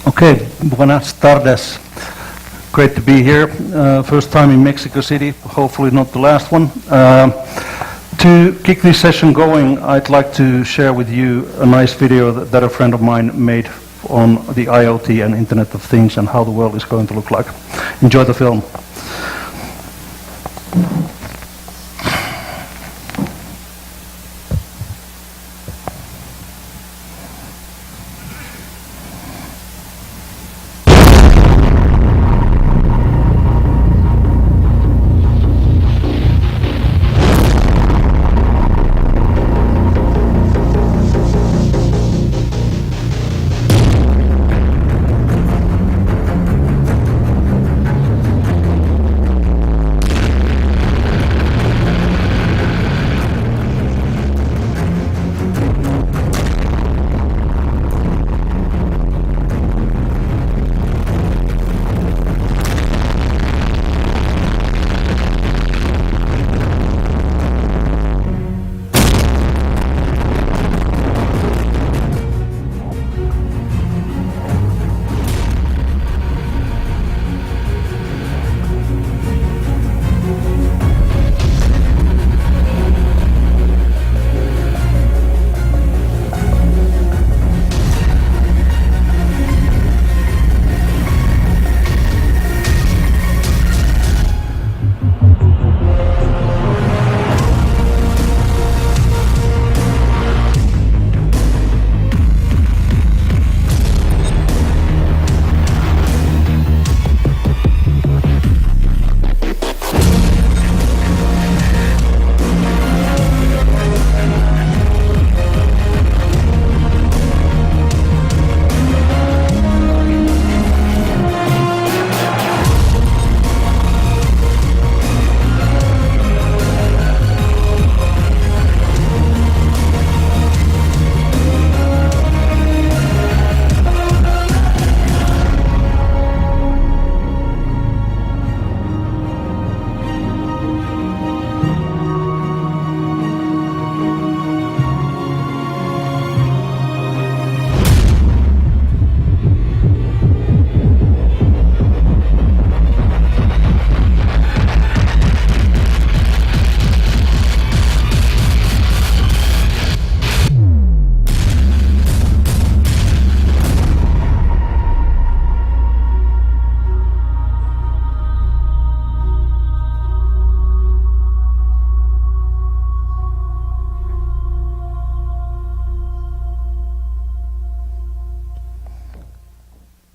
Okay, buenas tardes. Great to be here. First time in Mexico City, hopefully not the last one. To kick this session going, I'd like to share with you a nice video that a friend of mine made on the IoT and Internet of Things and how the world is going to look like. Enjoy the film.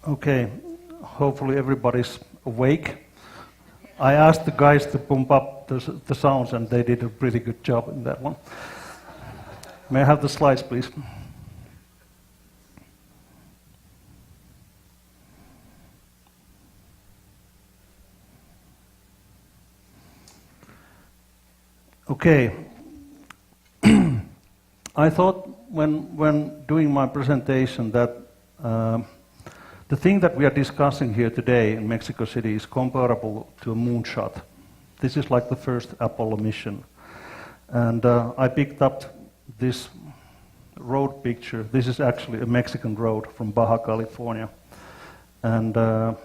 Okay, hopefully everybody's awake. I asked the guys to pump up the sounds and they did a pretty good job in that one. May I have the slides, please? Okay. I thought when doing my presentation that the thing that we are discussing here today in Mexico City is comparable to a moonshot. This is like the first Apollo mission. And I picked up this road picture. This is actually a Mexican road from Baja California. And the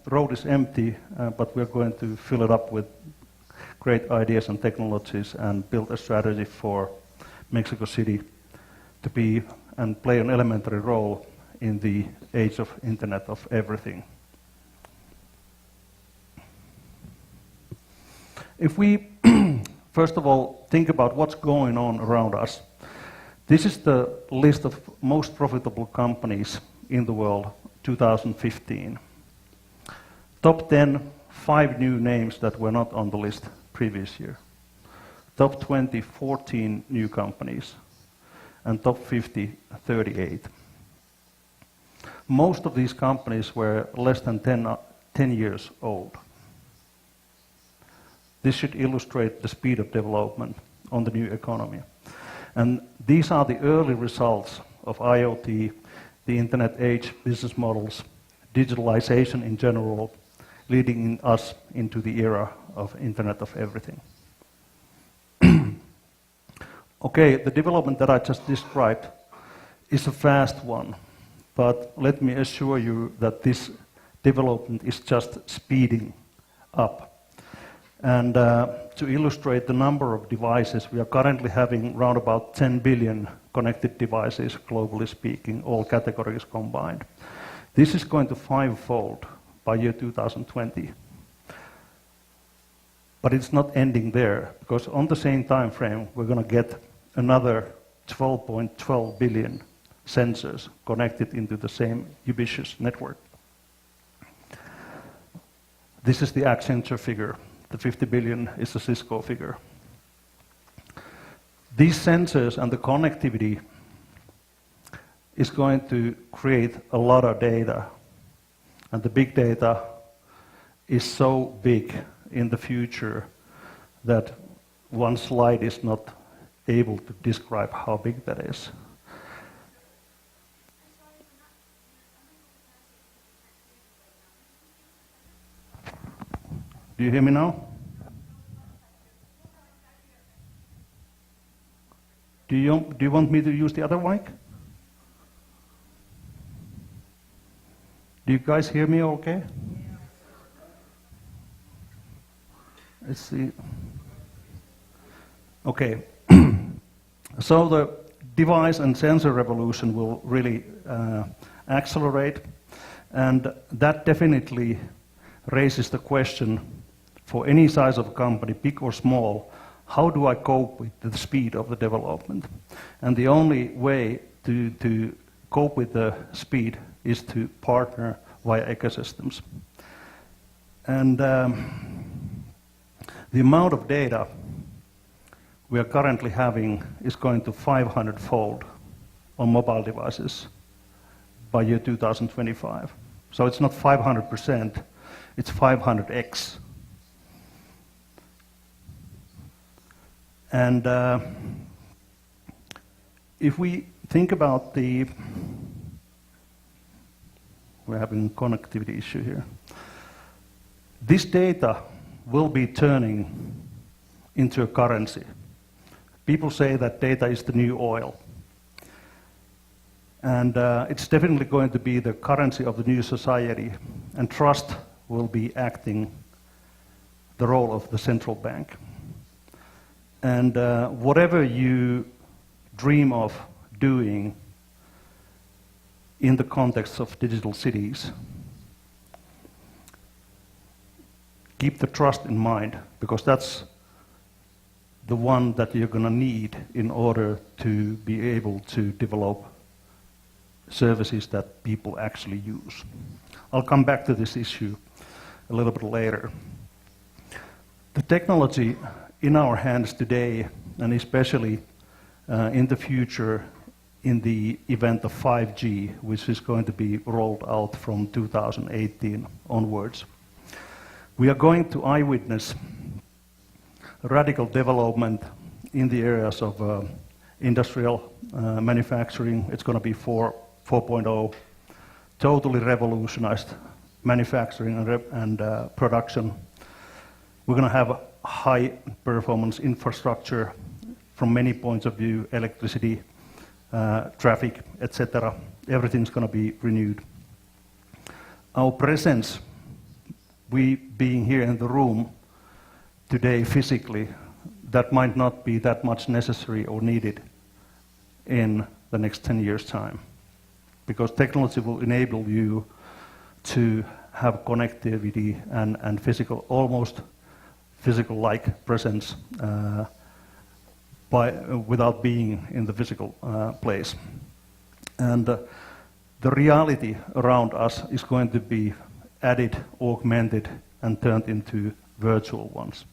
road is empty, but we're going to fill it up with great ideas and technologies and build a strategy for Mexico City to be and play an elementary role in the age of Internet of Everything. If we, first of all, think about what's going on around us, this is the list of most profitable companies in the world, 2015. Top 10, 5 new names that were not on the list previous year. Top 20, 14 new companies. And top 50, 38. Most of these companies were less than 10 years old. This should illustrate the speed of development on the new economy. And these are the early results of IoT, the Internet age business models, digitalization in general, leading us into the era of Internet of Everything. Okay, the development that I just described is a fast one, but let me assure you that this development is just speeding up. And to illustrate the number of devices, we are currently having around about 10 billion connected devices, globally speaking, all categories combined. This is going to fivefold by year 2020. But it's not ending there, because on the same time frame, we're going to get another 12.12 billion sensors connected into the same ubiquitous network. This is the Accenture figure. The 50 billion is the Cisco figure. These sensors and the connectivity is going to create a lot of data. And the big data is so big in the future that one slide is not able to describe how big that is. Do you hear me now? Do you want me to use the other mic? Do you guys hear me okay? Let's see. Okay. So the device and sensor revolution will really accelerate, and that definitely raises the question for any size of company, big or small, how do I cope with the speed of the development? And the only way to cope with the speed is to partner via ecosystems. And the amount of data we are currently having is going to 500-fold on mobile devices by year 2025. So it's not 500%, it's 500x. And if we think about we're having a connectivity issue here. This data will be turning into a currency. People say that data is the new oil. And it's definitely going to be the currency of the new society. And trust will be acting the role of the central bank. And whatever you dream of doing in the context of digital cities, keep the trust in mind, because that's the one that you're going to need in order to be able to develop services that people actually use. I'll come back to this issue a little bit later. The technology in our hands today, and especially in the future, in the event of 5G, which is going to be rolled out from 2018 onwards, we are going to eyewitness radical development in the areas of industrial manufacturing. It's going to be 4.0, totally revolutionized manufacturing and production. We're going to have high performance infrastructure from many points of view, electricity, traffic, etc. Everything's going to be renewed. Our presence, we being here in the room today physically, that might not be that much necessary or needed in the next 10 years' time. Because technology will enable you to have connectivity and physical, almost physical-like presence without being in the physical place. And the reality around us is going to be added, augmented, and turned into virtual ones.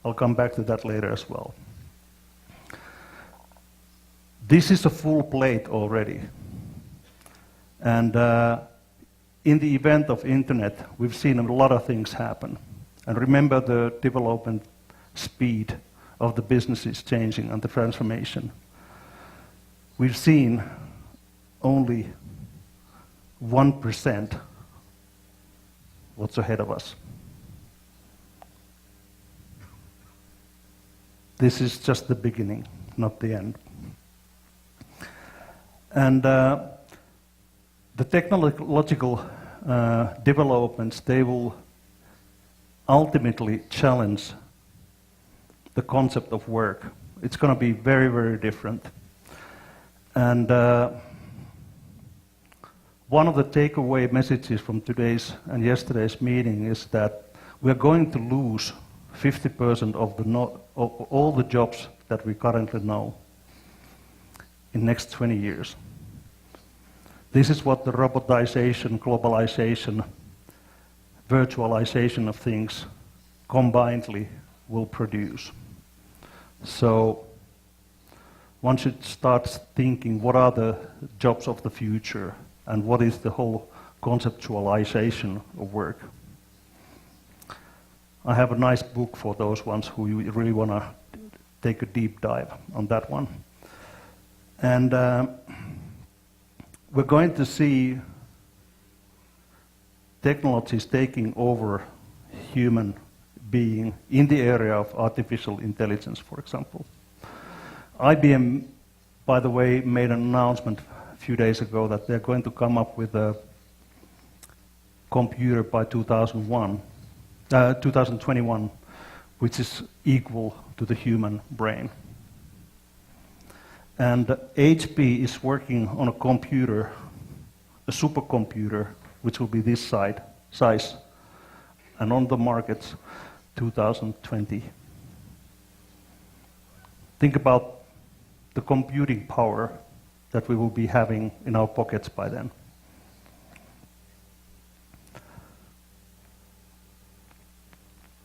I'll come back to that later as well. This is a full plate already. And in the event of internet, we've seen a lot of things happen. And remember the development speed of the businesses changing and the transformation. We've seen only 1% what's ahead of us. This is just the beginning, not the end. And The technological developments, they will ultimately challenge the concept of work. It's going to be very, very different. And one of the takeaway messages from today's and yesterday's meeting is that we're going to lose 50% of all the jobs that we currently know in next 20 years. This is what the robotization, globalization, virtualization of things combinedly will produce. So one should start thinking what are the jobs of the future and what is the whole conceptualization of work. I have a nice book for those ones who really want to take a deep dive on that one. And we're going to see technologies taking over human being in the area of artificial intelligence, for example. IBM, by the way, made an announcement a few days ago that they're going to come up with a computer by 2021, which is equal to the human brain. And HP is working on a computer, a supercomputer, which will be this size, and on the markets 2020. Think about the computing power that we will be having in our pockets by then.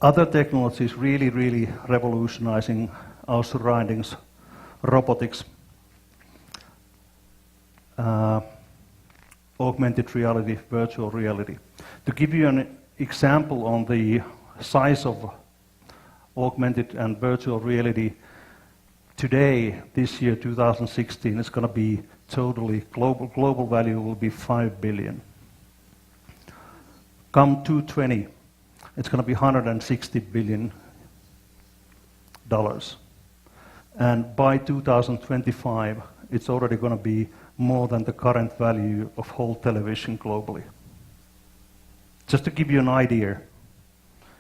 Other technologies really, really revolutionizing our surroundings, robotics, augmented reality, virtual reality. To give you an example on the size of augmented and virtual reality, today, this year, 2016, it's going to be totally global value will be 5 billion. Come 2020, it's going to be $160 billion. And by 2025, it's already going to be more than the current value of whole television globally. Just to give you an idea,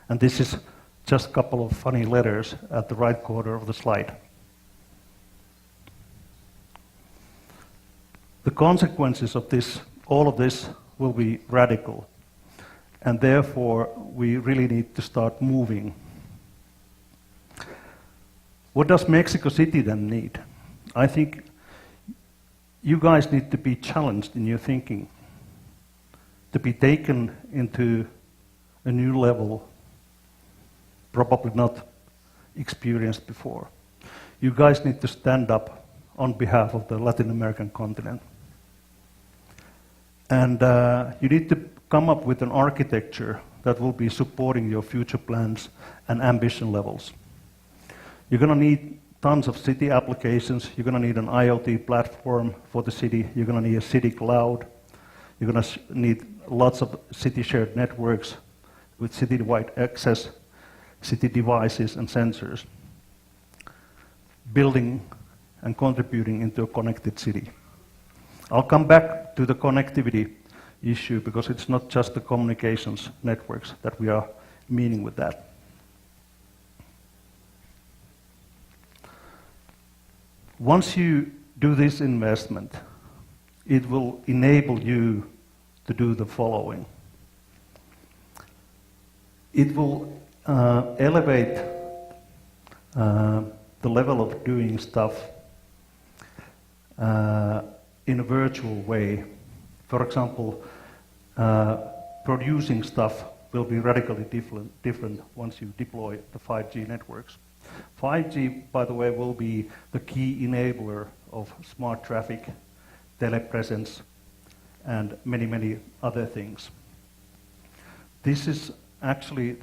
and this is just a couple of funny letters at the right corner of the slide. The consequences of this, all of this, will be radical. And therefore, we really need to start moving. What does Mexico City then need? I think you guys need to be challenged in your thinking, to be taken into a new level, probably not experienced before. You guys need to stand up on behalf of the Latin American continent. And you need to come up with an architecture that will be supporting your future plans and ambition levels. You're going to need tons of city applications. You're going to need an IoT platform for the city. You're going to need a city cloud. You're going to need lots of city shared networks with city-wide access, city devices and sensors, building and contributing into a connected city. I'll come back to the connectivity issue because it's not just the communications networks that we are meaning with that. Once you do this investment, it will enable you to do the following. It will elevate the level of doing stuff in a virtual way. For example, producing stuff will be radically different once you deploy the 5G networks. 5G, by the way, will be the key enabler of smart traffic, telepresence, and many, many other things. These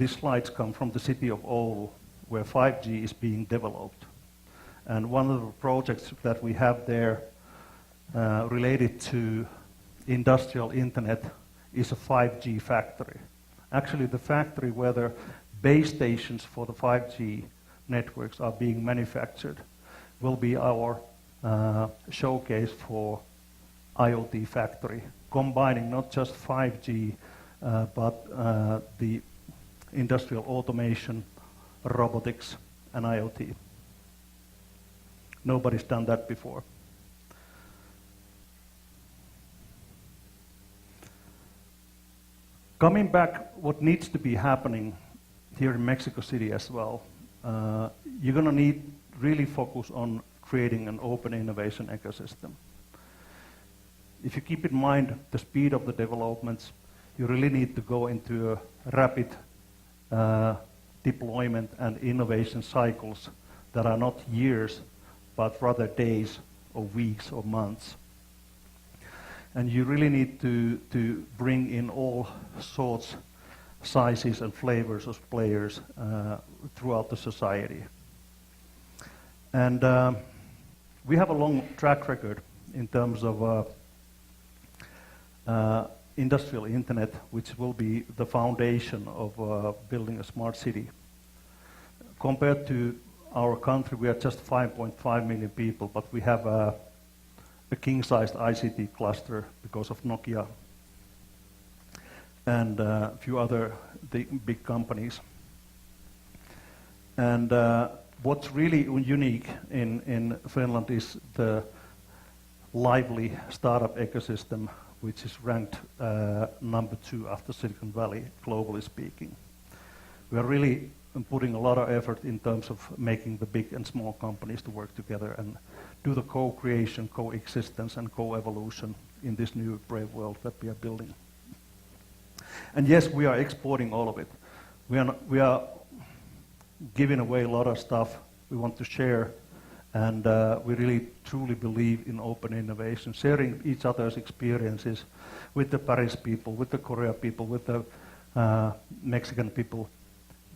slides come from the city of Oulu, where 5G is being developed. And one of the projects that we have there related to industrial internet is a 5G factory. Actually, the factory where the base stations for the 5G networks are being manufactured will be our showcase for IoT factory, combining not just 5G, but the industrial automation, robotics, and IoT. Nobody's done that before. Coming back, what needs to be happening here in Mexico City as well, you're going to need really focus on creating an open innovation ecosystem. If you keep in mind the speed of the developments, you really need to go into a rapid deployment and innovation cycles that are not years, but rather days or weeks or months. And you really need to bring in all sorts, sizes and flavors of players throughout the society. And we have a long track record in terms of industrial internet, which will be the foundation of building a smart city. Compared to our country, we are just 5.5 million people, but we have a king-sized ICT cluster because of Nokia and a few other big companies. And what's really unique in Finland is the lively startup ecosystem, which is ranked number 2 after Silicon Valley, globally speaking. We are really putting a lot of effort in terms of making the big and small companies to work together and do the co-creation, co-existence, and co-evolution in this new brave world that we are building. And yes, we are exporting all of it. We are giving away a lot of stuff we want to share, and we really truly believe in open innovation, sharing each other's experiences with the Paris people, with the Korea people, with the Mexican people.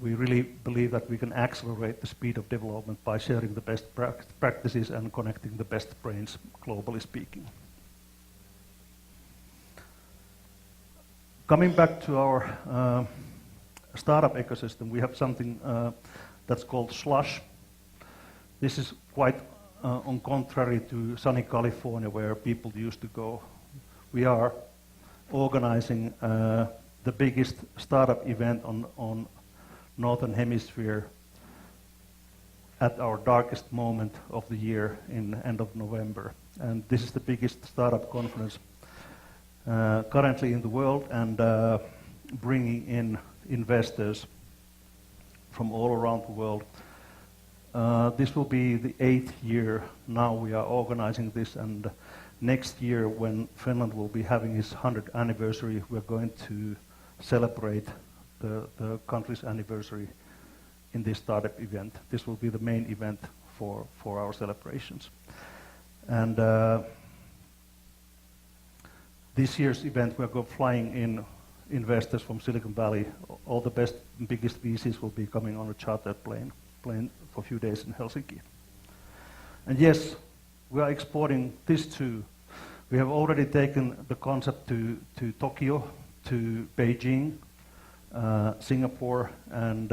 We really believe that we can accelerate the speed of development by sharing the best practices and connecting the best brains, globally speaking. Coming back to our startup ecosystem, we have something that's called Slush. This is quite on contrary to sunny California, where people used to go. We are organizing the biggest startup event on Northern Hemisphere at our darkest moment of the year in end of November. And this is the biggest startup conference currently in the world, and bringing in investors from all around the world. This will be the 8th year now we are organizing this, and next year when Finland will be having its 100th anniversary, we're going to celebrate the country's anniversary in this startup event. This will be the main event for our celebrations. And this year's event, we're flying in investors from Silicon Valley. All the best, biggest VCs will be coming on a chartered plane for a few days in Helsinki. And yes, we are exporting this too. We have already taken the concept to Tokyo, to Beijing, Singapore, and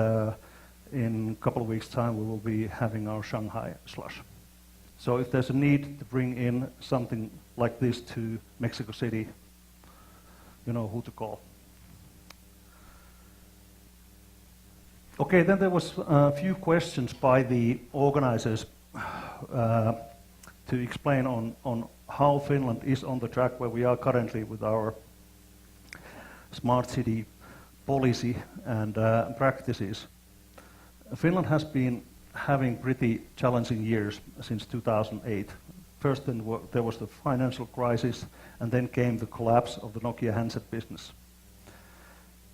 in a couple of weeks' time we will be having our Shanghai Slush. So if there's a need to bring in something like this to Mexico City, you know who to call. Okay, then there was a few questions by the organizers to explain on how Finland is on the track where we are currently with our smart city policy and practices. Finland has been having pretty challenging years since 2008. First there was the financial crisis, and then came the collapse of the Nokia handset business.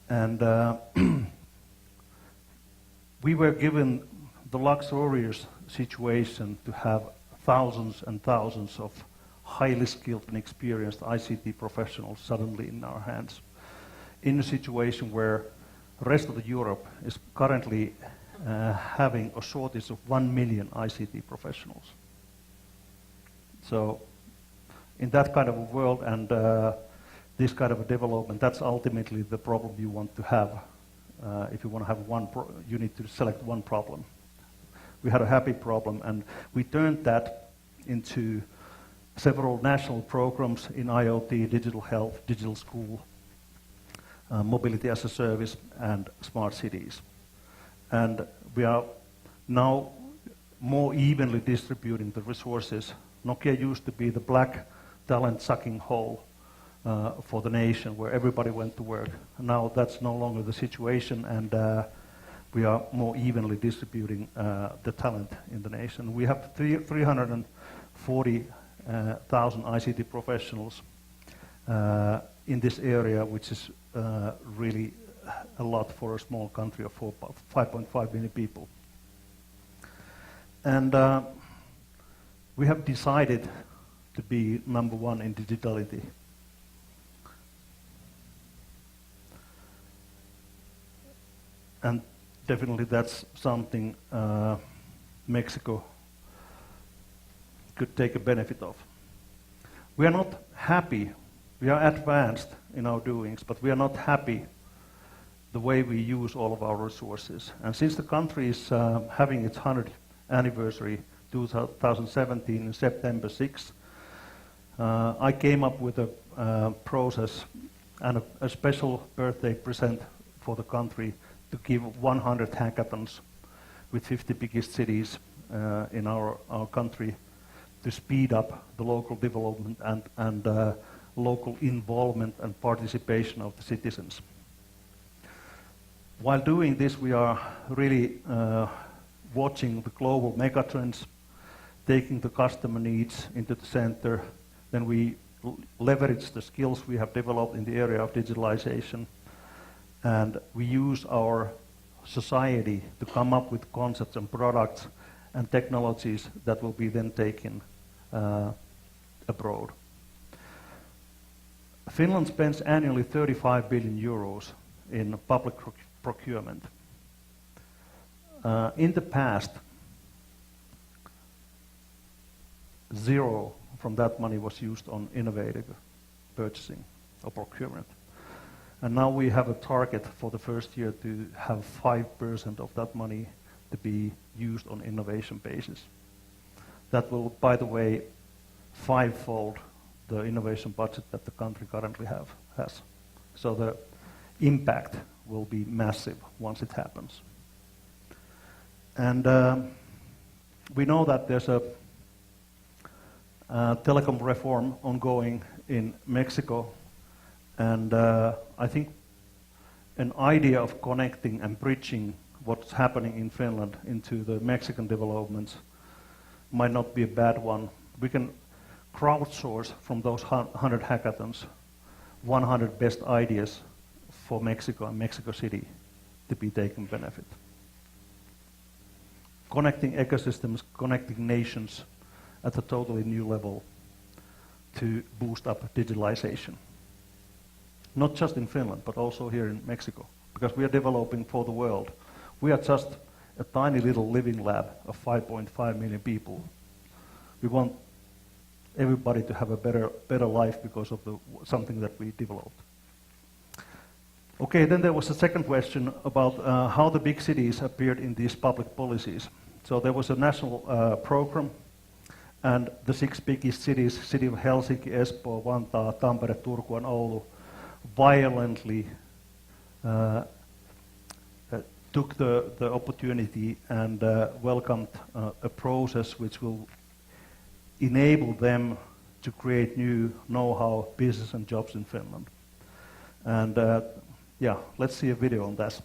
And we were given the luxurious situation to have thousands and thousands of highly skilled and experienced ICT professionals suddenly in our hands, in a situation where the rest of Europe is currently having a shortage of 1 million ICT professionals. So in that kind of a world and this kind of a development, that's ultimately the problem you want to have. If you want to have you need to select one problem. We had a happy problem, and we turned that into several national programs in IoT, digital health, digital school, mobility as a service, and smart cities. And we are now more evenly distributing the resources. Nokia used to be the black talent-sucking hole for the nation where everybody went to work. Now that's no longer the situation, and we are more evenly distributing the talent in the nation. We have 340,000 ICT professionals in this area, which is really a lot for a small country of 5.5 million people. And we have decided to be number one in digitality. And definitely that's something Mexico could take a benefit of. We are not happy. We are advanced in our doings, but we are not happy the way we use all of our resources. And since the country is having its 100th anniversary, 2017, in September 6, I came up with a process and a special birthday present for the country to give 100 hackathons with 50 biggest cities in our country to speed up the local development and local involvement and participation of the citizens. While doing this, we are really watching the global megatrends, taking the customer needs into the center. Then we leverage the skills we have developed in the area of digitalization, and we use our society to come up with concepts and products and technologies that will be then taken abroad. Finland spends annually 35 billion euros in public procurement. In the past, zero from that money was used on innovative purchasing or procurement. And now we have a target for the first year to have 5% of that money to be used on innovation basis. That will, by the way, fivefold the innovation budget that the country currently has. So the impact will be massive once it happens. And we know that there's a telecom reform ongoing in Mexico, and I think an idea of connecting and bridging what's happening in Finland into the Mexican developments might not be a bad one. We can crowdsource from those 100 hackathons 100 best ideas for Mexico and Mexico City to be taken benefit. Connecting ecosystems, connecting nations at a totally new level to boost up digitalization. Not just in Finland, but also here in Mexico, because we are developing for the world. We are just a tiny little living lab of 5.5 million people. We want everybody to have a better life because of something that we developed. Okay, then there was a second question about how the big cities appeared in these public policies. So there was a national program, and the 6 biggest cities, city of Helsinki, Espoo, Vantaa, Tampere, Turku, and Oulu, violently took the opportunity and welcomed a process which will enable them to create new know-how, business, and jobs in Finland. And yeah, let's see a video on that.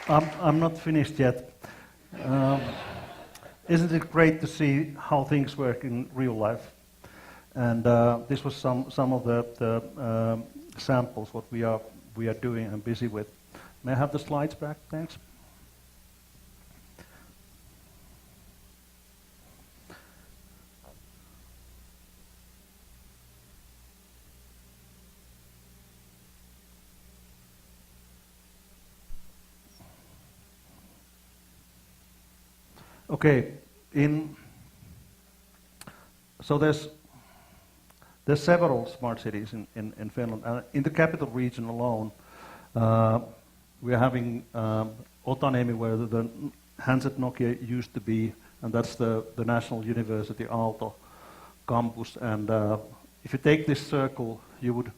I'm not finished yet. Isn't it great to see how things work in real life? And this was some of the samples what we are doing and busy with. May I have the slides back? Thanks. Okay, so there's several smart cities in Finland. In the capital region alone, we are having Otaniemi, where the handset Nokia used to be, and that's the National University Aalto campus. And if you take this circle, you would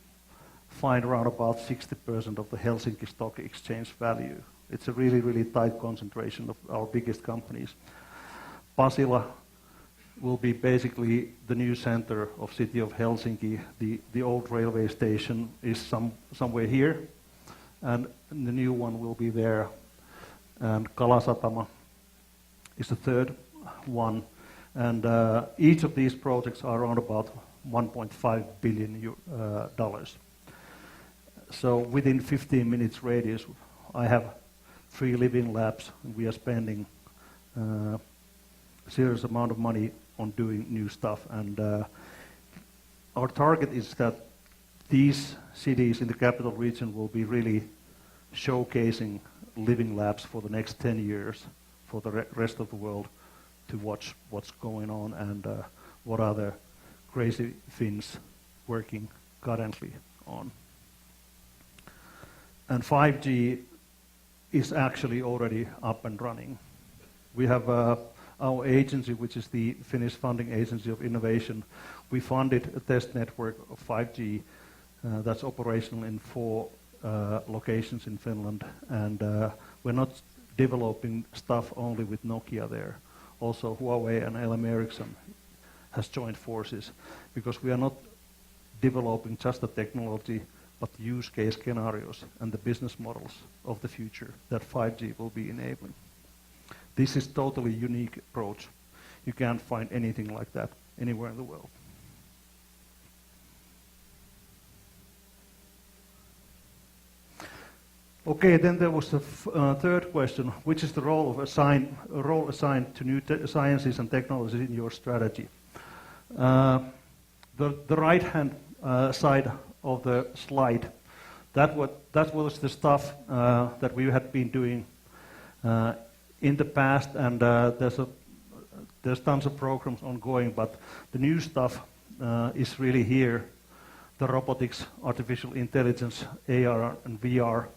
find around about 60% of the Helsinki Stock Exchange value. It's a really, really tight concentration of our biggest companies. Pasila will be basically the new center of city of Helsinki. The old railway station is somewhere here, and the new one will be there. And Kalasatama is the third one. And each of these projects are around about $1.5 billion. So within 15 minutes radius, I have 3 living labs, and we are spending serious amount of money on doing new stuff. And our target is that these cities in the capital region will be really showcasing living labs for the next 10 years for the rest of the world to watch what's going on and what other crazy Finns working currently on. And 5G is actually already up and running. We have our agency, which is the Finnish Funding Agency of Innovation. We funded a test network of 5G that's operational in 4 locations in Finland. And we're not developing stuff only with Nokia there. Also Huawei and LM Ericsson has joined forces, because we are not developing just the technology, but the use case scenarios and the business models of the future that 5G will be enabling. This is totally unique approach. You can't find anything like that anywhere in the world. Okay, then there was the third question, which is the role assigned to new sciences and technologies in your strategy. The right-hand side of the slide, that was the stuff that we had been doing in the past, and there's tons of programs ongoing, but the new stuff is really here. The robotics, artificial intelligence, AR and VR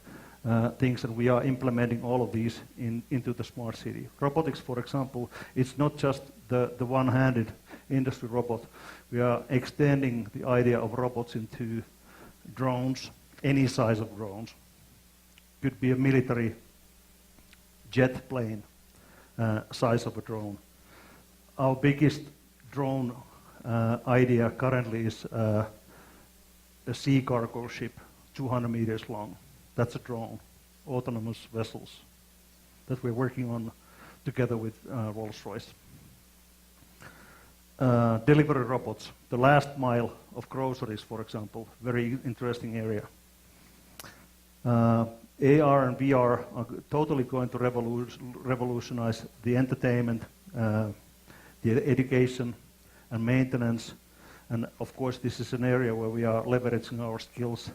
things, and we are implementing all of these into the smart city. Robotics, for example, it's not just the one-handed industry robot. We are extending the idea of robots into drones, any size of drones. Could be a military jet plane size of a drone. Our biggest drone idea currently is a sea cargo ship, 200 meters long. That's a drone, autonomous vessels that we're working on together with Rolls-Royce. Delivery robots, the last mile of groceries, for example, very interesting area. AR and VR are totally going to revolutionize the entertainment, the education and maintenance. And of course, this is an area where we are leveraging our skills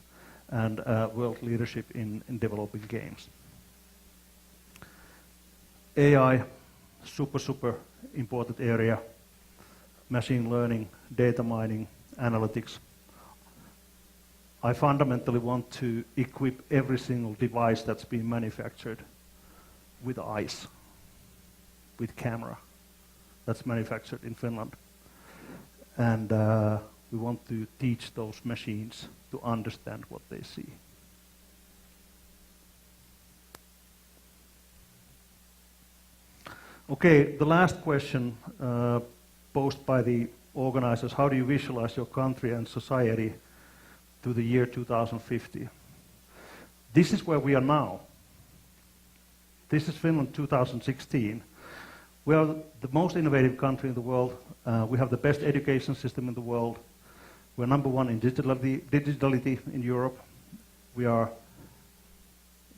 and world leadership in developing games. AI, super important area. Machine learning, data mining, analytics. I fundamentally want to equip every single device that's being manufactured with eyes, with camera that's manufactured in Finland. And we want to teach those machines to understand what they see. Okay, the last question posed by the organizers: how do you visualize your country and society to the year 2050? This is where we are now. This is Finland 2016. We are the most innovative country in the world. We have the best education system in the world. We're number one in digitality in Europe. We are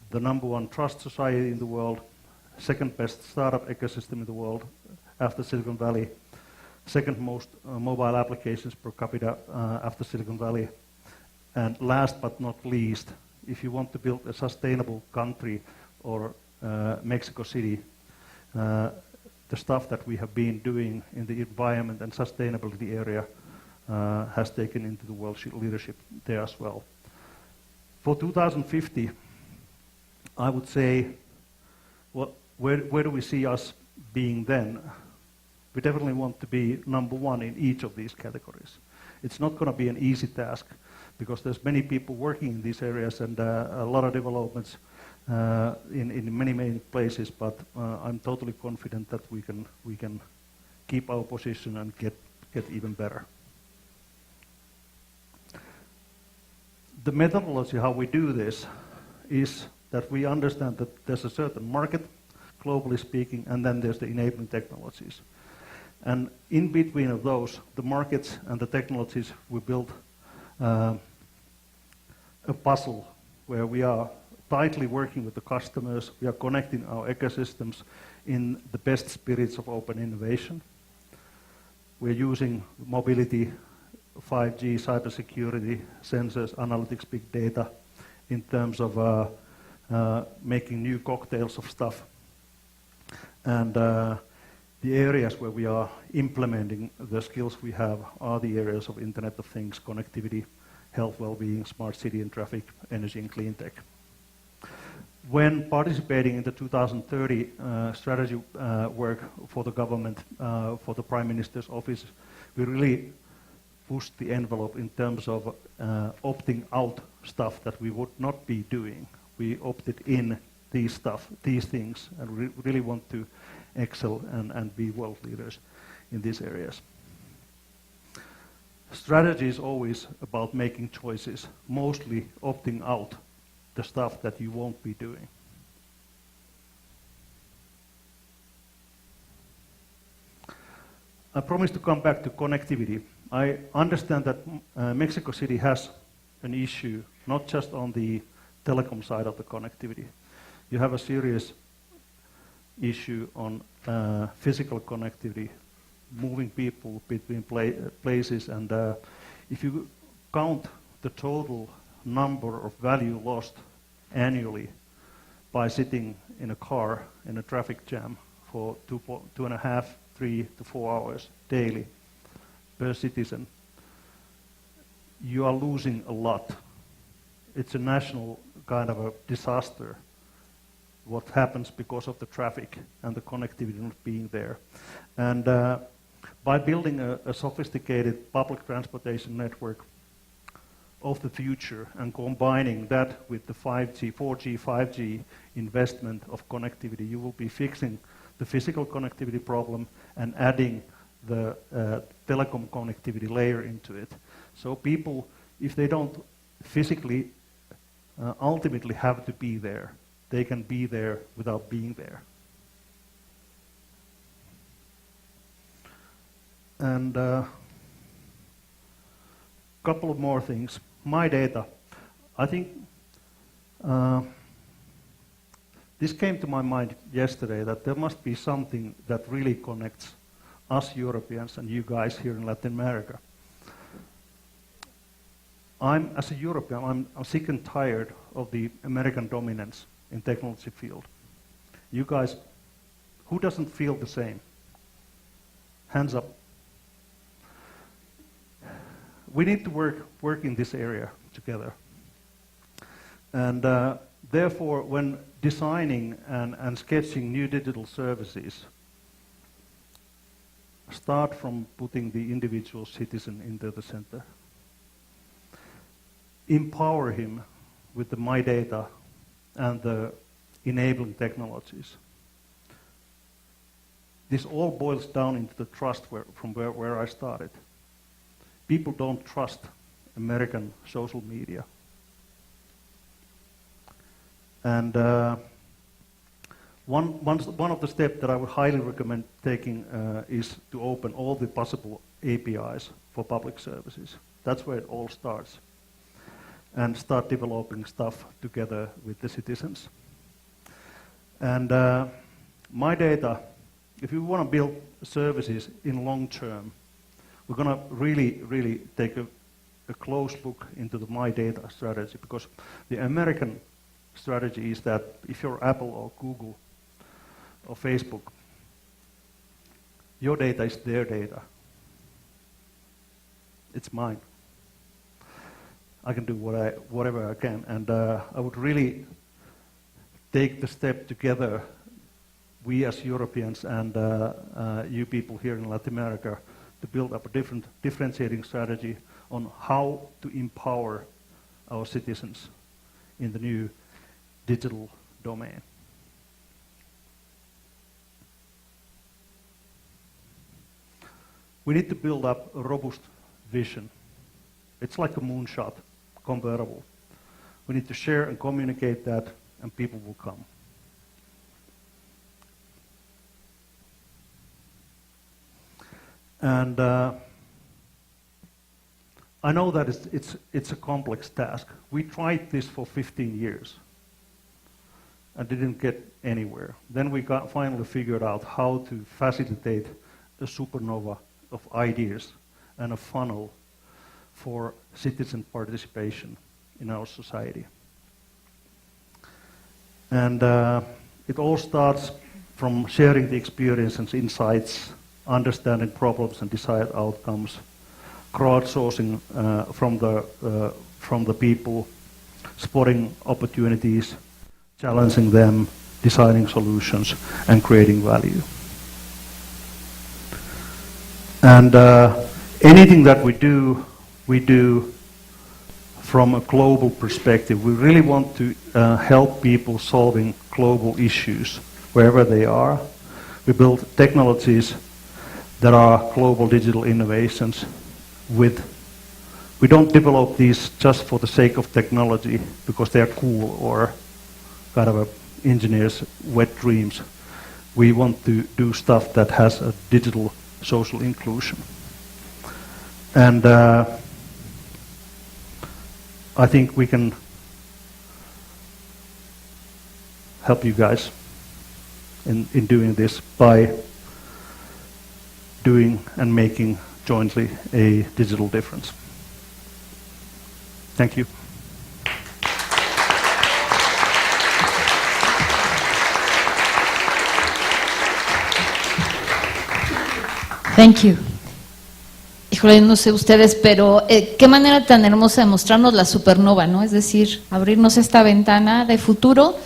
the number one trust society in the world, second best startup ecosystem in the world after Silicon Valley, second most mobile applications per capita after Silicon Valley. And last but not least, if you want to build a sustainable country or Mexico City, the stuff that we have been doing in the environment and sustainability area has taken into the world leadership there as well. For 2050, I would say, where do we see us being then? We definitely want to be number one in each of these categories. It's not going to be an easy task because there's many people working in these areas and a lot of developments in many places, but I'm totally confident that we can keep our position and get even better. The methodology how we do this is that we understand that there's a certain market, globally speaking, and then there's the enabling technologies. And in between of those, the markets and the technologies, we build a puzzle where we are tightly working with the customers, we are connecting our ecosystems in the best spirits of open innovation. We're using mobility, 5G, cybersecurity, sensors, analytics, big data in terms of making new cocktails of stuff. And the areas where we are implementing the skills we have are the areas of Internet of Things, connectivity, health, well-being, smart city and traffic, energy and clean tech. When participating in the 2030 strategy work for the government, for the Prime Minister's office, we really pushed the envelope in terms of opting out stuff that we would not be doing. We opted in these things, and we really want to excel and be world leaders in these areas. Strategy is always about making choices, mostly opting out the stuff that you won't be doing. I promise to come back to connectivity. I understand that Mexico City has an issue, not just on the telecom side of the connectivity. You have a serious issue on physical connectivity, moving people between places, and if you count the total number of value lost annually by sitting in a car in a traffic jam for 2.5, 3 to 4 hours daily per citizen, you are losing a lot. It's a national kind of a disaster what happens because of the traffic and the connectivity not being there. And by building a sophisticated public transportation network of the future and combining that with the 4G, 5G investment of connectivity, you will be fixing the physical connectivity problem and adding the telecom connectivity layer into it. So people, if they don't physically ultimately have to be there, they can be there without being there. And couple of more things. My data. I think this came to my mind yesterday that there must be something that really connects us Europeans and you guys here in Latin America. As a European, I'm sick and tired of the American dominance in technology field. You guys, who doesn't feel the same? Hands up. We need to work in this area together. And therefore, when designing and sketching new digital services, start from putting the individual citizen into the center. Empower him with the My Data and the enabling technologies. This all boils down into the trust from where I started. People don't trust American social media. And One of the steps that I would highly recommend taking is to open all the possible APIs for public services. That's where it all starts. And start developing stuff together with the citizens. And my data, if you want to build services in long term, we're going to really take a close look into the My Data strategy, because the American strategy is that if you're Apple or Google or Facebook, your data is their data. It's mine. I can do whatever I can, and I would really take the step together, we as Europeans and you people here in Latin America, to build up a differentiating strategy on how to empower our citizens in the new digital domain. We need to build up a robust vision. It's like a moonshot, convertible. We need to share and communicate that, and people will come. And I know that it's a complex task. We tried this for 15 years and didn't get anywhere. Then we finally figured out how to facilitate a supernova of ideas and a funnel for citizen participation in our society. And it all starts from sharing the experiences, insights, understanding problems and desired outcomes, crowdsourcing from the people, spotting opportunities, challenging them, designing solutions, and creating value. And anything that we do from a global perspective. We really want to help people solving global issues wherever they are. We build technologies that are global digital innovations we don't develop these just for the sake of technology because they're cool or kind of a engineer's wet dreams. We want to do stuff that has a digital social inclusion. And I think we can help you guys in doing this by doing and making jointly a digital difference. Thank you. Thank you. Híjole, no sé ustedes, pero qué manera tan hermosa de mostrarnos la supernova, ¿no? Es decir, abrirnos esta ventana de futuro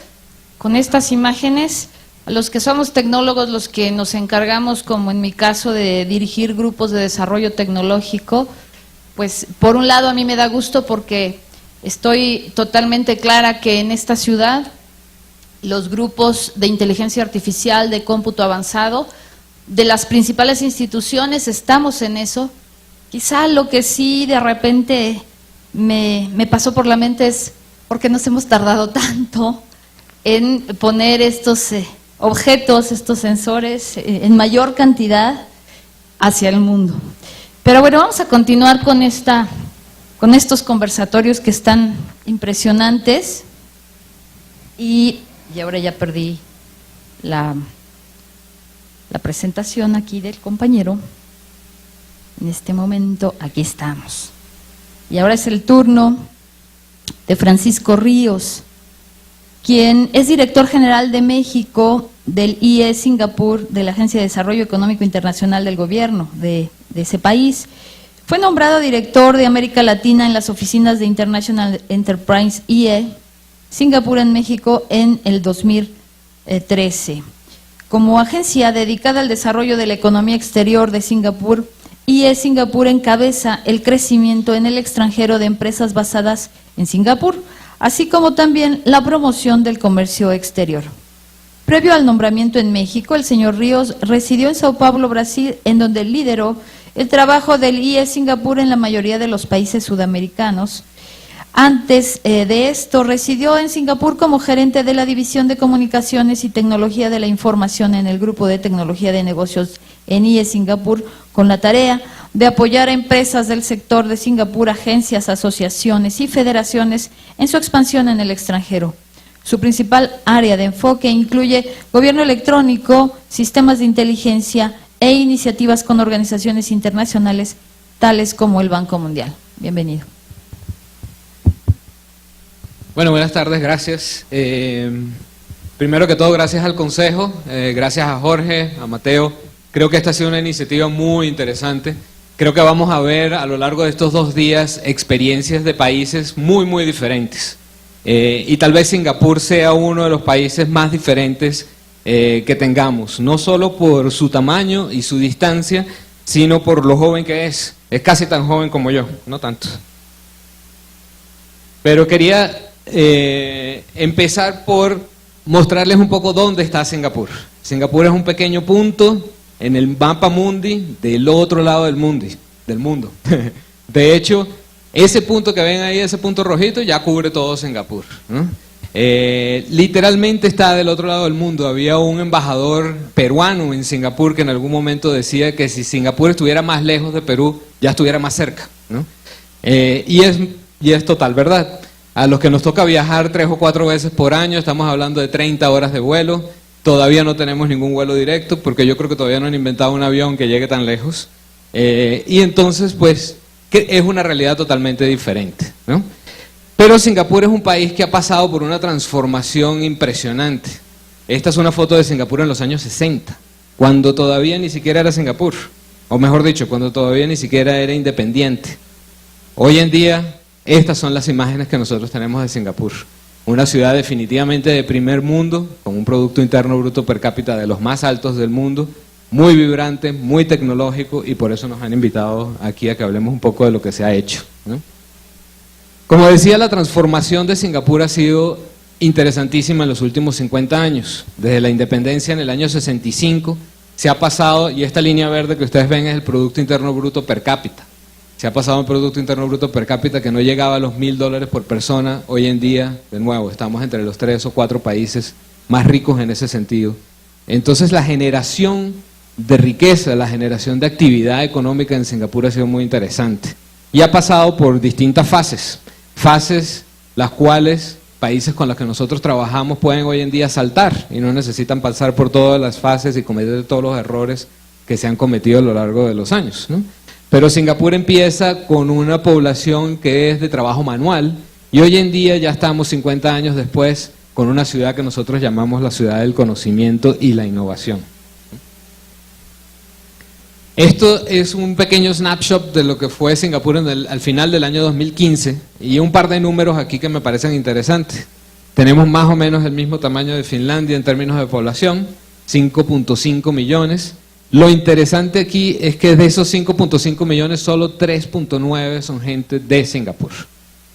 con estas imágenes. A los que somos tecnólogos, los que nos encargamos, como en mi caso, de dirigir grupos de desarrollo tecnológico, pues por un lado a mí me da gusto porque estoy totalmente clara que en esta ciudad los grupos de inteligencia artificial, de cómputo avanzado, de las principales instituciones estamos en eso. Quizá lo que sí de repente me pasó por la mente es por qué nos hemos tardado tanto en poner estos objetos, estos sensores en mayor cantidad hacia el mundo. Pero bueno, vamos a continuar con estos conversatorios que están impresionantes y ahora ya perdí la presentación aquí del compañero. En este momento, aquí estamos. Y ahora es el turno de Francisco Ríos, quien es director general de México del IE Singapur, de la Agencia de Desarrollo Económico Internacional del Gobierno de ese país. Fue nombrado director de América Latina en las oficinas de International Enterprise IE Singapur en México en el 2013. Como agencia dedicada al desarrollo de la economía exterior de Singapur, IE Singapur encabeza el crecimiento en el extranjero de empresas basadas en Singapur, así como también la promoción del comercio exterior. Previo al nombramiento en México, el señor Ríos residió en Sao Paulo, Brasil, en donde lideró el trabajo del IE Singapur en la mayoría de los países sudamericanos, Antes de esto, residió en Singapur como gerente de la División de Comunicaciones y Tecnología de la Información en el Grupo de Tecnología de Negocios en IE Singapur, con la tarea de apoyar a empresas del sector de Singapur, agencias, asociaciones y federaciones en su expansión en el extranjero. Su principal área de enfoque incluye gobierno electrónico, sistemas de inteligencia e iniciativas con organizaciones internacionales tales como el Banco Mundial. Bienvenido. Bueno, buenas tardes, gracias. Primero que todo, gracias al Consejo, gracias a Jorge, a Mateo. Creo que esta ha sido una iniciativa muy interesante. Creo que vamos a ver a lo largo de estos 2 días experiencias de países muy, muy diferentes. Y tal vez Singapur sea uno de los países más diferentes que tengamos, no solo por su tamaño y su distancia, sino por lo joven que es. Es casi tan joven como yo, no tanto. Pero quería empezar por mostrarles un poco dónde está Singapur. Singapur es un pequeño punto en el mapa mundi del otro lado del mundo. De hecho, ese punto que ven ahí, ese punto rojito, ya cubre todo Singapur, ¿no? Literalmente está del otro lado del mundo. Había un embajador peruano en Singapur que en algún momento decía que si Singapur estuviera más lejos de Perú, ya estuviera más cerca, ¿no? Y es total verdad. A los que nos toca viajar 3 o 4 veces por año, estamos hablando de 30 horas de vuelo. Todavía no tenemos ningún vuelo directo, porque yo creo que todavía no han inventado un avión que llegue tan lejos. Y entonces, pues, que es una realidad totalmente diferente, ¿no? Pero Singapur es un país que ha pasado por una transformación impresionante. Esta es una foto de Singapur en los años 60, cuando todavía ni siquiera era Singapur, o mejor dicho, cuando todavía ni siquiera era independiente. Hoy en día, estas son las imágenes que nosotros tenemos de Singapur. Una ciudad definitivamente de primer mundo, con un Producto Interno Bruto per cápita de los más altos del mundo, muy vibrante, muy tecnológico, y por eso nos han invitado aquí a que hablemos un poco de lo que se ha hecho, ¿no? Como decía, la transformación de Singapur ha sido interesantísima en los últimos 50 años. Desde la independencia en el año 65 se ha pasado, y esta línea verde que ustedes ven es el Producto Interno Bruto per cápita. Se ha pasado un Producto Interno Bruto per cápita que no llegaba a los $1.000 por persona. Hoy en día, de nuevo, estamos entre los 3 o 4 países más ricos en ese sentido. Entonces, la generación de riqueza, la generación de actividad económica en Singapur ha sido muy interesante. Y ha pasado por distintas fases las cuales países con los que nosotros trabajamos pueden hoy en día saltar y no necesitan pasar por todas las fases y cometer todos los errores que se han cometido a lo largo de los años, ¿no? Pero Singapur empieza con una población que es de trabajo manual y hoy en día ya estamos 50 años después con una ciudad que nosotros llamamos la ciudad del conocimiento y la innovación. Esto es un pequeño snapshot de lo que fue Singapur al final del año 2015 y un par de números aquí que me parecen interesantes. Tenemos más o menos el mismo tamaño de Finlandia en términos de población, 5.5 millones. Lo interesante aquí es que de esos 5.5 millones, solo 3.9 son gente de Singapur.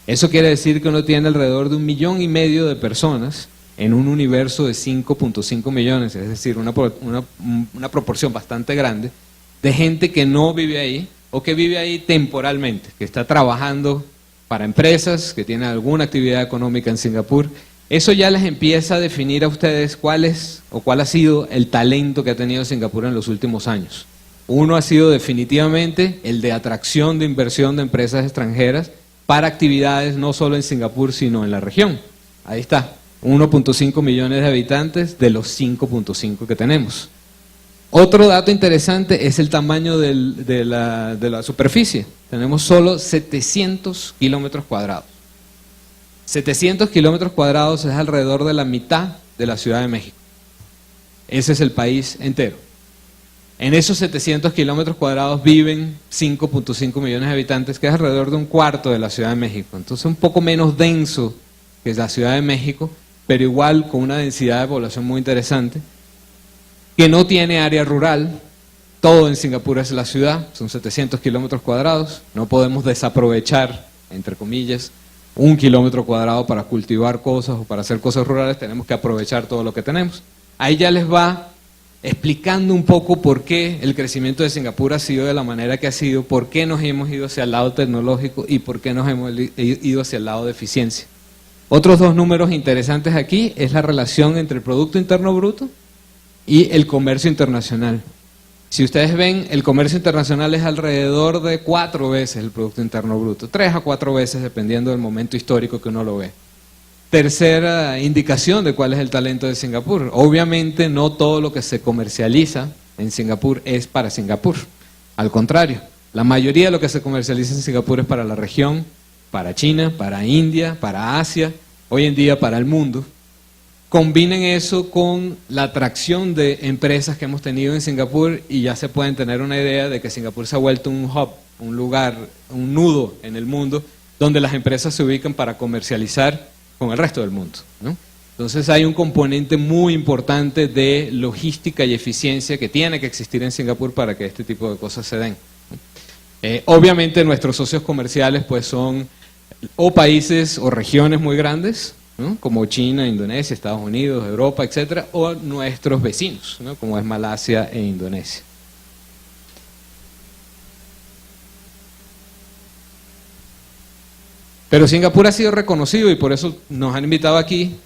Eso quiere decir que uno tiene alrededor de 1,5 millones de personas en un universo de 5.5 millones, es decir, una proporción bastante grande de gente que no vive ahí o que vive ahí temporalmente, que está trabajando para empresas, que tiene alguna actividad económica en Singapur. Eso ya les empieza a definir a ustedes cuál ha sido el talento que ha tenido Singapur en los últimos años. Uno ha sido definitivamente el de atracción de inversión de empresas extranjeras para actividades no solo en Singapur, sino en la región. Ahí está, 1.5 millones de habitantes de los 5.5 que tenemos. Otro dato interesante es el tamaño de la superficie. Tenemos solo 700 kilómetros cuadrados. 700 kilómetros cuadrados es alrededor de la mitad de la Ciudad de México. Ese es el país entero. En esos 700 kilómetros cuadrados viven 5.5 millones de habitantes, que es alrededor de un cuarto de la Ciudad de México. Entonces, un poco menos denso que la Ciudad de México, pero igual con una densidad de población muy interesante, que no tiene área rural. Todo en Singapur es la ciudad, son 700 kilómetros cuadrados, no podemos desaprovechar, entre comillas, 1 kilómetro cuadrado para cultivar cosas o para hacer cosas rurales, tenemos que aprovechar todo lo que tenemos. Ahí ya les va explicando un poco por qué el crecimiento de Singapur ha sido de la manera que ha sido, por qué nos hemos ido hacia el lado tecnológico y por qué nos hemos ido hacia el lado de eficiencia. Otros dos números interesantes aquí es la relación entre el Producto Interno Bruto y el comercio internacional. Si ustedes ven, el comercio internacional es alrededor de 4 veces el Producto Interno Bruto, 3 a 4 veces dependiendo del momento histórico que uno lo ve. Tercera indicación de cuál es el talento de Singapur. Obviamente no todo lo que se comercializa en Singapur es para Singapur. Al contrario, la mayoría de lo que se comercializa en Singapur es para la región, para China, para India, para Asia, hoy en día para el mundo. Combinen eso con la atracción de empresas que hemos tenido en Singapur y ya se pueden tener una idea de que Singapur se ha vuelto un hub, un lugar, un nudo en el mundo donde las empresas se ubican para comercializar con el resto del mundo, ¿no? Entonces hay un componente muy importante de logística y eficiencia que tiene que existir en Singapur para que este tipo de cosas se den. Obviamente nuestros socios comerciales pues son o países o regiones muy grandes, ¿no? Como China, Indonesia, Estados Unidos, Europa, etcétera, o nuestros vecinos, ¿no? Como es Malasia e Indonesia. Pero Singapur ha sido reconocido y por eso nos han invitado aquí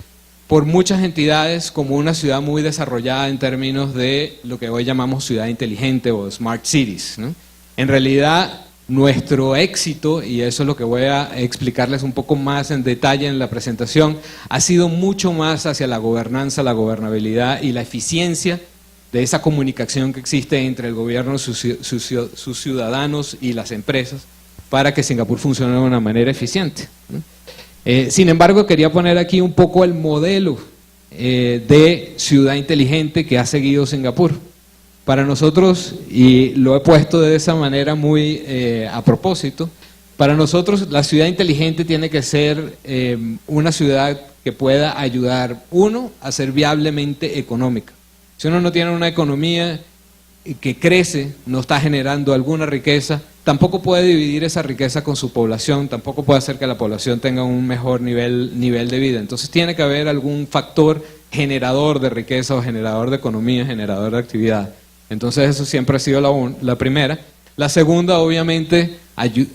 por muchas entidades como una ciudad muy desarrollada en términos de lo que hoy llamamos ciudad inteligente o smart cities, ¿no? En realidad nuestro éxito, y eso es lo que voy a explicarles un poco más en detalle en la presentación, ha sido mucho más hacia la gobernanza, la gobernabilidad y la eficiencia de esa comunicación que existe entre el gobierno, sus ciudadanos y las empresas, para que Singapur funcione de una manera eficiente, ¿no? Sin embargo, quería poner aquí un poco el modelo de ciudad inteligente que ha seguido Singapur. Para nosotros, y lo he puesto de esa manera muy a propósito, para nosotros la ciudad inteligente tiene que ser una ciudad que pueda ayudar, uno, a ser viablemente económica. Si uno no tiene una economía que crece, no está generando alguna riqueza, tampoco puede dividir esa riqueza con su población, tampoco puede hacer que la población tenga un mejor nivel de vida. Entonces tiene que haber algún factor generador de riqueza o generador de economía, generador de actividad. Entonces eso siempre ha sido la primera. La segunda, obviamente,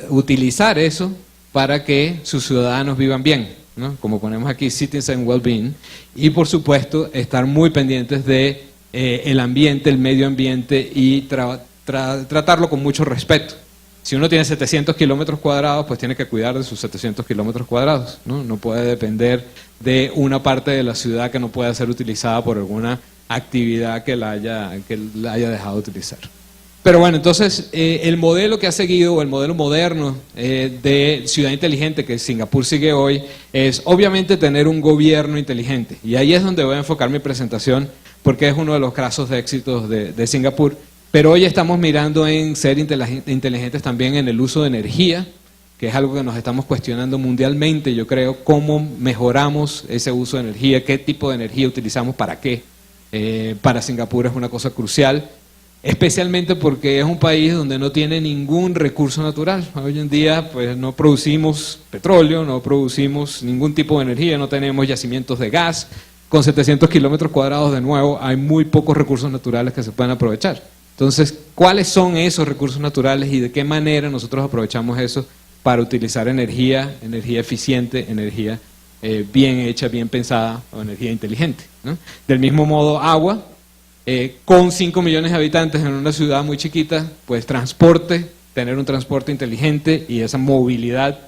utilizar eso para que sus ciudadanos vivan bien, ¿no? Como ponemos aquí, citizen well-being, y por supuesto estar muy pendientes de el ambiente, el medio ambiente y tratarlo con mucho respeto. Si uno tiene 700 kilómetros cuadrados, pues tiene que cuidar de sus 700 kilómetros cuadrados, ¿no? No puede depender de una parte de la ciudad que no pueda ser utilizada por alguna actividad que la haya dejado de utilizar. Pero bueno, entonces el modelo que ha seguido, o el modelo moderno de ciudad inteligente que Singapur sigue hoy, es obviamente tener un gobierno inteligente. Y ahí es donde voy a enfocar mi presentación, porque es uno de los casos de éxitos de Singapur. Pero hoy estamos mirando en ser inteligentes también en el uso de energía, que es algo que nos estamos cuestionando mundialmente, yo creo, cómo mejoramos ese uso de energía, qué tipo de energía utilizamos para qué. Para Singapur es una cosa crucial, especialmente porque es un país donde no tiene ningún recurso natural. Hoy en día pues no producimos petróleo, no producimos ningún tipo de energía, no tenemos yacimientos de gas. Con 700 kilómetros cuadrados, de nuevo, hay muy pocos recursos naturales que se pueden aprovechar. Entonces, ¿cuáles son esos recursos naturales y de qué manera nosotros aprovechamos eso para utilizar energía eficiente, energía bien hecha, bien pensada, o energía inteligente, ¿no? Del mismo modo, agua, con 5 millones de habitantes en una ciudad muy chiquita, pues transporte, tener un transporte inteligente y esa movilidad,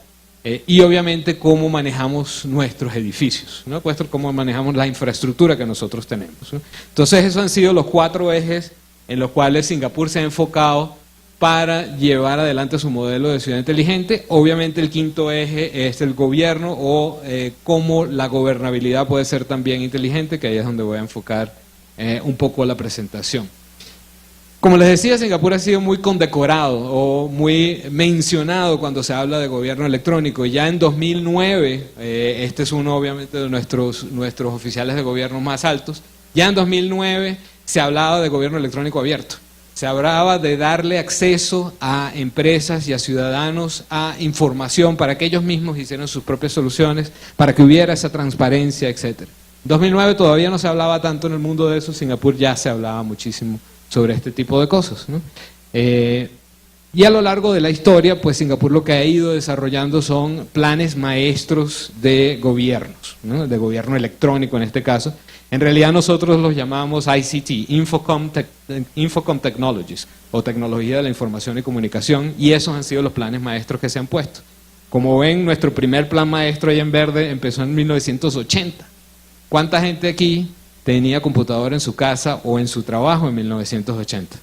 y obviamente cómo manejamos nuestros edificios, ¿no? Pues cómo manejamos la infraestructura que nosotros tenemos, ¿no? Entonces esos han sido los 4 ejes en los cuales Singapur se ha enfocado para llevar adelante su modelo de ciudad inteligente. Obviamente el quinto eje es el gobierno, o cómo la gobernabilidad puede ser también inteligente, que ahí es donde voy a enfocar un poco la presentación. Como les decía, Singapur ha sido muy condecorado o muy mencionado cuando se habla de gobierno electrónico. Ya en 2009, este es uno obviamente de nuestros oficiales de gobierno más altos, ya en 2009 se hablaba de gobierno electrónico abierto. Se hablaba de darle acceso a empresas y a ciudadanos a información para que ellos mismos hicieran sus propias soluciones, para que hubiera esa transparencia, etc. 2009 todavía no se hablaba tanto en el mundo de eso, Singapur ya se hablaba muchísimo sobre este tipo de cosas, ¿no? Y a lo largo de la historia, pues Singapur lo que ha ido desarrollando son planes maestros de gobiernos, ¿no? De gobierno electrónico en este caso. En realidad nosotros los llamamos ICT, Infocom Technologies, o Tecnología de la Información y Comunicación, y esos han sido los planes maestros que se han puesto. Como ven, nuestro primer plan maestro ahí en verde empezó en 1980. ¿Cuánta gente aquí tenía computadora en su casa o en su trabajo en 1980?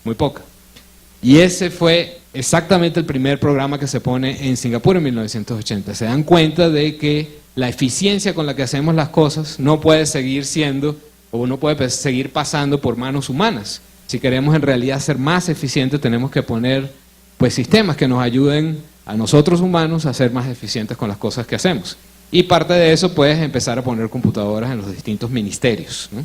Muy poca. Y ese fue exactamente el primer programa que se pone en Singapur en 1980. Se dan cuenta de que la eficiencia con la que hacemos las cosas no puede seguir siendo o no puede seguir pasando por manos humanas. Si queremos en realidad ser más eficientes, tenemos que poner pues sistemas que nos ayuden a nosotros humanos a ser más eficientes con las cosas que hacemos. Y parte de eso pues empezar a poner computadoras en los distintos ministerios, ¿no?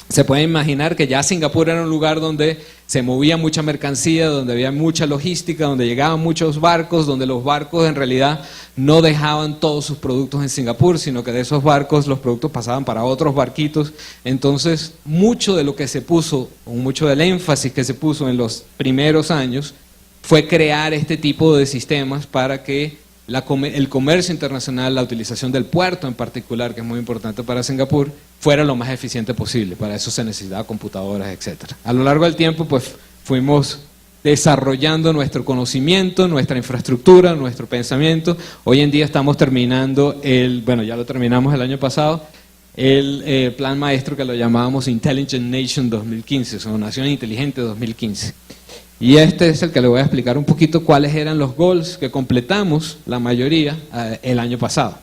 Se puede imaginar que ya Singapur era un lugar donde se movía mucha mercancía, donde había mucha logística, donde llegaban muchos barcos, donde los barcos en realidad no dejaban todos sus productos en Singapur, sino que de esos barcos los productos pasaban para otros barquitos. Entonces, mucho de lo que se puso, o mucho del énfasis que se puso en los primeros años, fue crear este tipo de sistemas para que el comercio internacional, la utilización del puerto en particular, que es muy importante para Singapur, fuera lo más eficiente posible. Para eso se necesitaba computadoras, etc. A lo largo del tiempo, pues fuimos desarrollando nuestro conocimiento, nuestra infraestructura, nuestro pensamiento. Hoy en día estamos terminando ya lo terminamos el año pasado, el plan maestro que lo llamábamos Intelligent Nation 2015, o Nación Inteligente 2015. Y este es el que le voy a explicar un poquito cuáles eran los goals que completamos, la mayoría, el año pasado.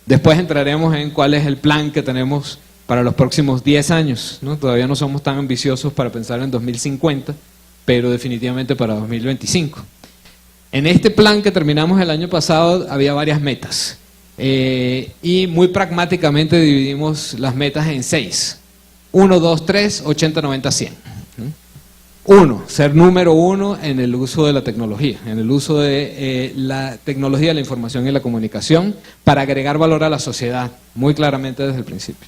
Después entraremos en cuál es el plan que tenemos para los próximos 10 años, ¿no? Todavía no somos tan ambiciosos para pensar en 2050, pero definitivamente para 2025. En este plan que terminamos el año pasado había varias metas. Y muy pragmáticamente dividimos las metas en 6. 1, 2, 3, 80, 90, 100. 1, ser número 1 en el uso de la tecnología, en el uso de la tecnología de la información y la comunicación para agregar valor a la sociedad, muy claramente desde el principio.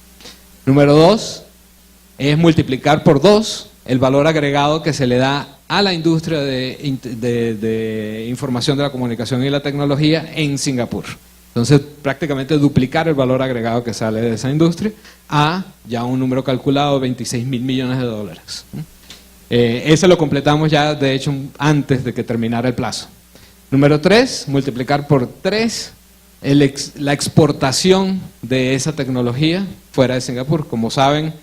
Número 2, es multiplicar por 2 el valor agregado que se le da a la industria de información de la comunicación y la tecnología en Singapur. Entonces, prácticamente duplicar el valor agregado que sale de esa industria a ya un número calculado, 26.000 millones de dólares. Ese lo completamos ya, de hecho, antes de que terminara el plazo. Número 3, multiplicar por 3 la exportación de esa tecnología fuera de Singapur. Como saben,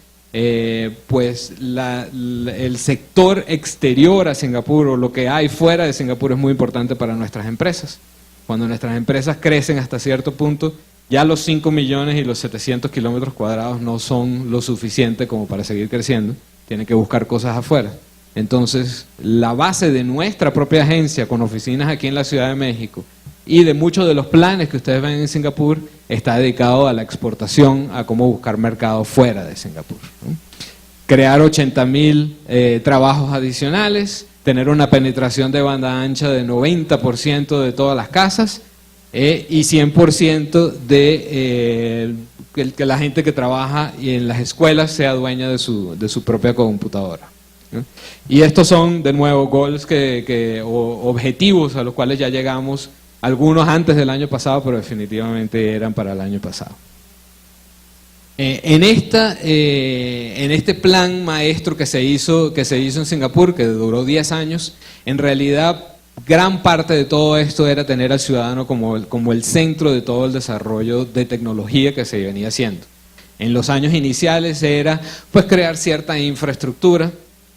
pues el sector exterior a Singapur o lo que hay fuera de Singapur es muy importante para nuestras empresas. Cuando nuestras empresas crecen hasta cierto punto, ya los 5 millones y los 700 kilómetros cuadrados no son lo suficiente como para seguir creciendo. Tienen que buscar cosas afuera. Entonces, la base de nuestra propia agencia, con oficinas aquí en la Ciudad de México, y de muchos de los planes que ustedes ven en Singapur, está dedicado a la exportación, a cómo buscar mercado fuera de Singapur, ¿no? Crear 80.000 trabajos adicionales, tener una penetración de banda ancha de 90% de todas las casas, y 100% de que la gente que trabaja en las escuelas sea dueña de su propia computadora, ¿no? Y estos son, de nuevo, goals o objetivos a los cuales ya llegamos, algunos antes del año pasado, pero definitivamente eran para el año pasado. En este plan maestro que se hizo en Singapur, que duró 10 años, en realidad gran parte de todo esto era tener al ciudadano como el centro de todo el desarrollo de tecnología que se venía haciendo. En los años iniciales era pues crear cierta infraestructura,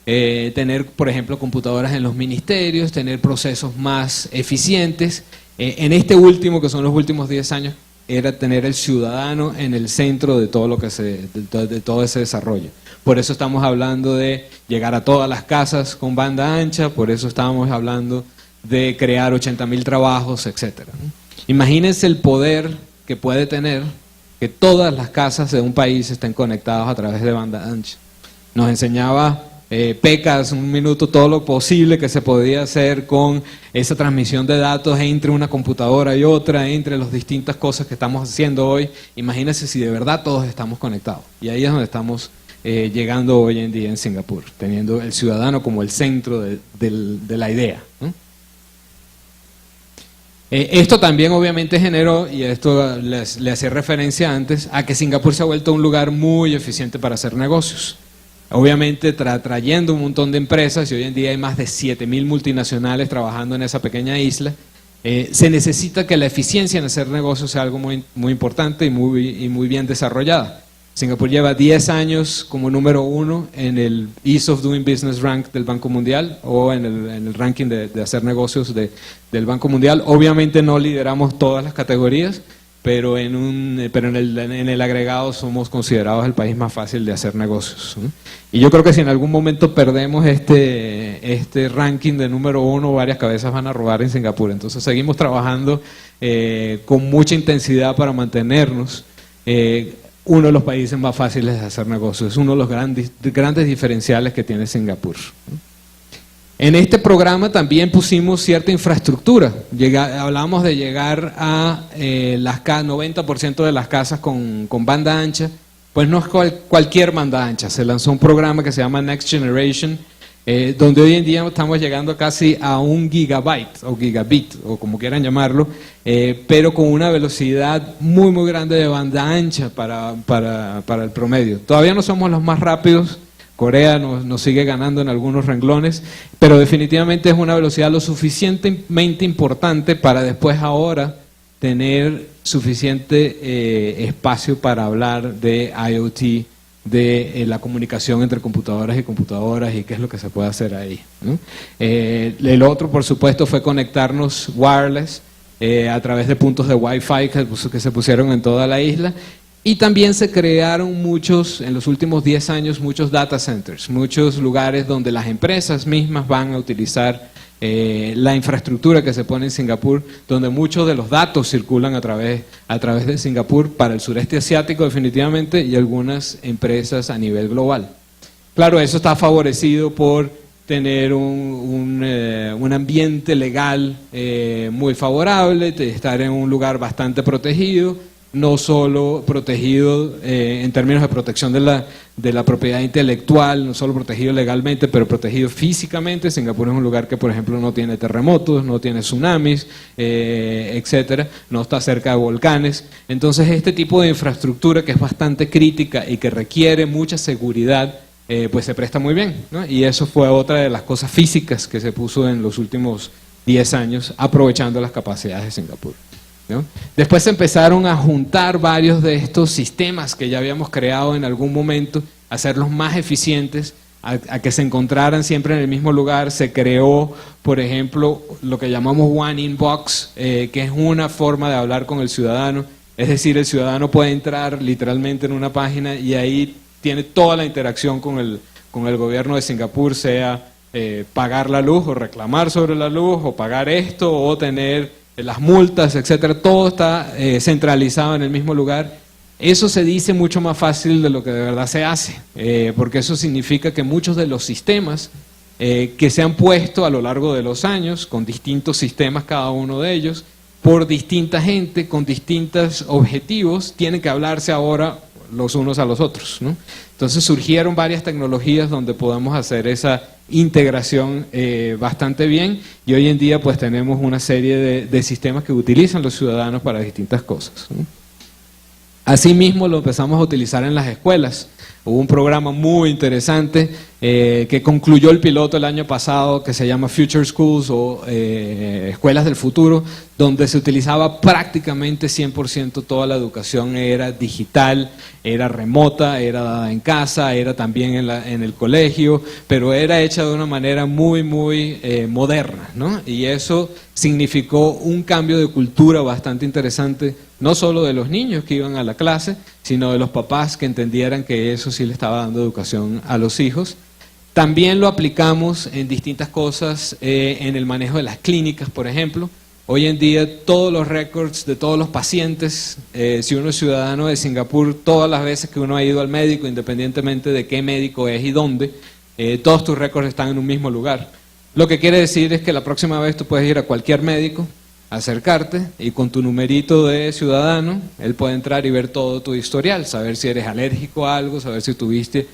tener por ejemplo computadoras en los ministerios, tener procesos más eficientes. En este último, que son los últimos 10 años, era tener el ciudadano en el centro de todo de todo ese desarrollo. Por eso estamos hablando de llegar a todas las casas con banda ancha, por eso estamos hablando de crear 80.000 trabajos, etcétera. Imagínense el poder que puede tener que todas las casas de un país estén conectadas a través de banda ancha. Nos enseñaba pecas, un minuto, todo lo posible que se podía hacer con esa transmisión de datos entre una computadora y otra, entre las distintas cosas que estamos haciendo hoy. Imagínense si de verdad todos estamos conectados. Y ahí es donde estamos llegando hoy en día en Singapur, teniendo el ciudadano como el centro de la idea, ¿no? Esto también obviamente generó, y esto le hacía referencia antes, a que Singapur se ha vuelto un lugar muy eficiente para hacer negocios. Obviamente trayendo un montón de empresas, y hoy en día hay más de 7.000 multinacionales trabajando en esa pequeña isla, se necesita que la eficiencia en hacer negocios sea algo muy, muy importante y muy bien desarrollada. Singapur lleva 10 años como número 1 en el Ease of Doing Business Rank del Banco Mundial, o en el ranking de hacer negocios del Banco Mundial. Obviamente no lideramos todas las categorías, pero en el agregado somos considerados el país más fácil de hacer negocios, ¿no? Y yo creo que si en algún momento perdemos este ranking de número 1, varias cabezas van a rodar en Singapur. Entonces seguimos trabajando con mucha intensidad para mantenernos uno de los países más fáciles de hacer negocios. Es uno de los grandes diferenciales que tiene Singapur, ¿no? En este programa también pusimos cierta infraestructura. Hablamos de llegar a 90% de las casas con banda ancha. Pues no es cualquier banda ancha. Se lanzó un programa que se llama Next Generation, donde hoy en día estamos llegando casi a 1 gigabyte o gigabit, o como quieran llamarlo, pero con una velocidad muy muy grande de banda ancha para el promedio. Todavía no somos los más rápidos. Corea nos sigue ganando en algunos renglones, pero definitivamente es una velocidad lo suficientemente importante para después ahora tener suficiente espacio para hablar de IoT, de la comunicación entre computadoras y qué es lo que se puede hacer ahí, ¿no? El otro, por supuesto, fue conectarnos wireless a través de puntos de Wi-Fi que se pusieron en toda la isla. Y también se crearon en los últimos 10 años, muchos data centers, muchos lugares donde las empresas mismas van a utilizar la infraestructura que se pone en Singapur, donde muchos de los datos circulan a través de Singapur para el sureste asiático definitivamente, y algunas empresas a nivel global. Claro, eso está favorecido por tener un ambiente legal muy favorable, de estar en un lugar bastante protegido. No solo protegido en términos de protección de la propiedad intelectual, no solo protegido legalmente, pero protegido físicamente. Singapur es un lugar que, por ejemplo, no tiene terremotos, no tiene tsunamis, etcétera, no está cerca de volcanes. Entonces, este tipo de infraestructura, que es bastante crítica y que requiere mucha seguridad, pues se presta muy bien, ¿no? Y eso fue otra de las cosas físicas que se puso en los últimos 10 años, aprovechando las capacidades de Singapur, ¿no? Después se empezaron a juntar varios de estos sistemas que ya habíamos creado en algún momento, hacerlos más eficientes, a que se encontraran siempre en el mismo lugar. Se creó, por ejemplo, lo que llamamos One Inbox, que es una forma de hablar con el ciudadano. Es decir, el ciudadano puede entrar literalmente en una página y ahí tiene toda la interacción con el gobierno de Singapur, sea pagar la luz o reclamar sobre la luz, o pagar esto, o tener las multas, etcétera. Todo está centralizado en el mismo lugar. Eso se dice mucho más fácil de lo que de verdad se hace, porque eso significa que muchos de los sistemas que se han puesto a lo largo de los años, con distintos sistemas cada uno de ellos, por distinta gente, con distintos objetivos, tienen que hablarse ahora los unos a los otros, ¿no? Entonces surgieron varias tecnologías donde podamos hacer esa integración bastante bien, y hoy en día pues tenemos una serie de sistemas que utilizan los ciudadanos para distintas cosas, ¿no? Asimismo lo empezamos a utilizar en las escuelas. Hubo un programa muy interesante que concluyó el piloto el año pasado, que se llama Future Schools, o Escuelas del Futuro, donde se utilizaba prácticamente 100% toda la educación. Era digital, era remota, era dada en casa, era también en el colegio, pero era hecha de una manera muy, muy moderna, ¿no? Y eso significó un cambio de cultura bastante interesante, no solo de los niños que iban a la clase, sino de los papás que entendieran que eso sí le estaba dando educación a los hijos. También lo aplicamos en distintas cosas, en el manejo de las clínicas, por ejemplo. Hoy en día todos los récords de todos los pacientes, si uno es ciudadano de Singapur, todas las veces que uno ha ido al médico, independientemente de qué médico es y dónde, todos tus récords están en un mismo lugar. Lo que quiere decir es que la próxima vez tú puedes ir a cualquier médico, acercarte y con tu numerito de ciudadano, él puede entrar y ver todo tu historial, saber si eres alérgico a algo, saber si tuviste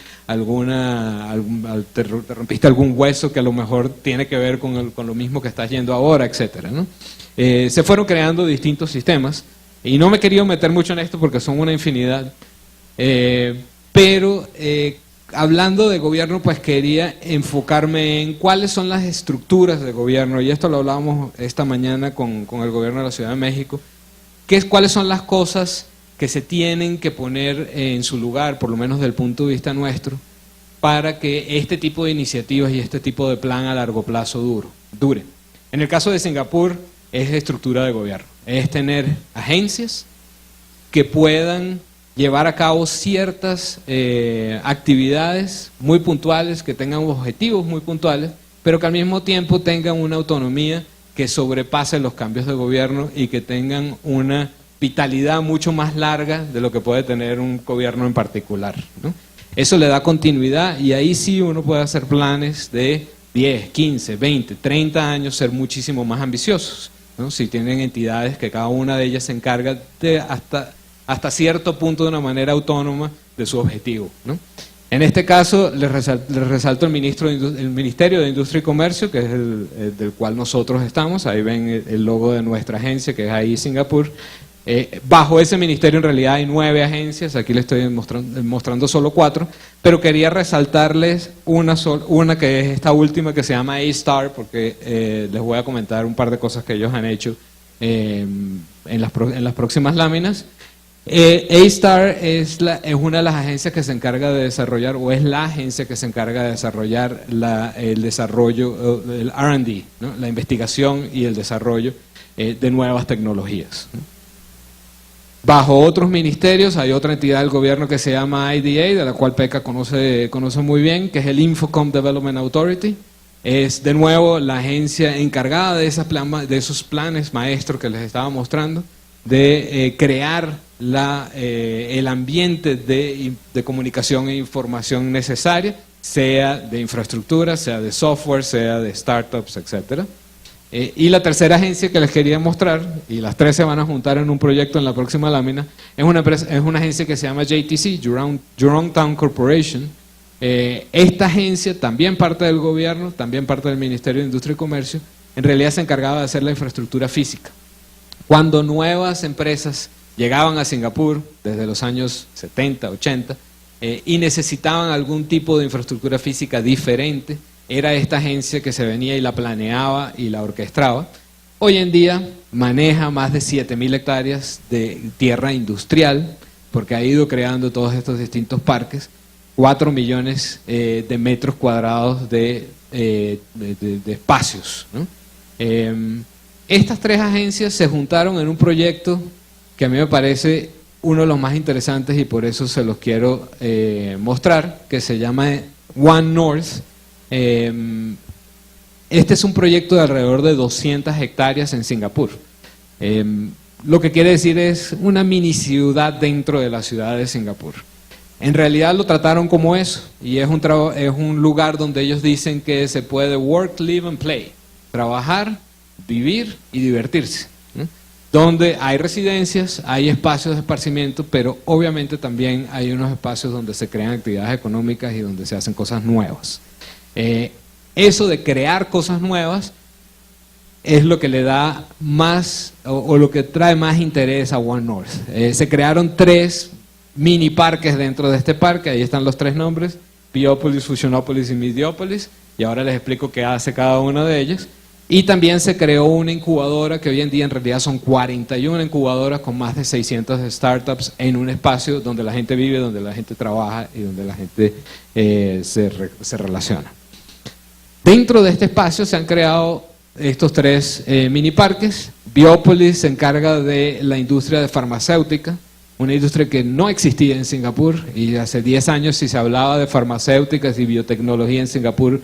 te rompiste algún hueso que a lo mejor tiene que ver con lo mismo que estás yendo ahora, etcétera, ¿no? Se fueron creando distintos sistemas y no me he querido meter mucho en esto porque son una infinidad, pero hablando de gobierno, pues quería enfocarme en cuáles son las estructuras de gobierno, y esto lo hablábamos esta mañana con el gobierno de la Ciudad de México, cuáles son las cosas que se tienen que poner en su lugar, por lo menos desde el punto de vista nuestro, para que este tipo de iniciativas y este tipo de plan a largo plazo dure. En el caso de Singapur es estructura de gobierno, es tener agencias que puedan llevar a cabo ciertas actividades muy puntuales, que tengan objetivos muy puntuales, pero que al mismo tiempo tengan una autonomía que sobrepase los cambios de gobierno y que tengan una vitalidad mucho más larga de lo que puede tener un gobierno en particular, ¿no? Eso le da continuidad y ahí sí uno puede hacer planes de 10, 15, 20, 30 años, ser muchísimo más ambiciosos, ¿no? Si tienen entidades que cada una de ellas se encarga de hasta cierto punto de una manera autónoma de su objetivo, ¿no? En este caso les resalto el Ministerio de Industria y Comercio, que es el del cual nosotros estamos. Ahí ven el logo de nuestra agencia, que es ahí Singapur. Bajo ese ministerio en realidad hay 9 agencias, aquí les estoy mostrando solo 4, pero quería resaltarles una que es esta última, que se llama A-Star, porque les voy a comentar un par de cosas que ellos han hecho en las próximas láminas. A-Star es una de las agencias que se encarga de desarrollar, o es la agencia que se encarga de desarrollar el desarrollo, el R&D, ¿no? La investigación y el desarrollo de nuevas tecnologías, ¿no? Bajo otros ministerios hay otra entidad del gobierno que se llama IDA, de la cual PECA conoce muy bien, que es el Infocom Development Authority. Es de nuevo la agencia encargada de esos planes maestros que les estaba mostrando, de crear el ambiente de comunicación e información necesaria, sea de infraestructura, sea de software, sea de startups, etcétera. Y la tercera agencia que les quería mostrar, y las 3 se van a juntar en un proyecto en la próxima lámina, es una agencia que se llama JTC, Jurong Town Corporation. Esta agencia, también parte del gobierno, también parte del Ministerio de Industria y Comercio, en realidad se encargaba de hacer la infraestructura física. Cuando nuevas empresas llegaban a Singapur desde los años 70, 80 y necesitaban algún tipo de infraestructura física diferente, era esta agencia que se venía y la planeaba y la orquestaba. Hoy en día maneja más de 7.000 hectáreas de tierra industrial, porque ha ido creando todos estos distintos parques, 4 millones de metros cuadrados de espacios, ¿no? Estas 3 agencias se juntaron en un proyecto que a mí me parece uno de los más interesantes y por eso se los quiero mostrar, que se llama One North. Este es un proyecto de alrededor de 200 hectáreas en Singapur. Lo que quiere decir es una mini ciudad dentro de la ciudad de Singapur. En realidad lo trataron como eso, y es un lugar donde ellos dicen que se puede work, live and play, trabajar, vivir y divertirse, ¿no? Donde hay residencias, hay espacios de esparcimiento, pero obviamente también hay unos espacios donde se crean actividades económicas y donde se hacen cosas nuevas. Eso de crear cosas nuevas es lo que le da más, o lo que trae más interés a One North. Se crearon 3 mini parques dentro de este parque, ahí están los 3 nombres, Biópolis, Fusionópolis y Midiopolis, y ahora les explico qué hace cada una de ellas. Y también se creó una incubadora, que hoy en día en realidad son 41 incubadoras con más de 600 startups en un espacio donde la gente vive, donde la gente trabaja y donde la gente se relaciona. Dentro de este espacio se han creado estos 3 mini parques. Biópolis se encarga de la industria de farmacéutica, una industria que no existía en Singapur, y hace 10 años si se hablaba de farmacéuticas y biotecnología en Singapur,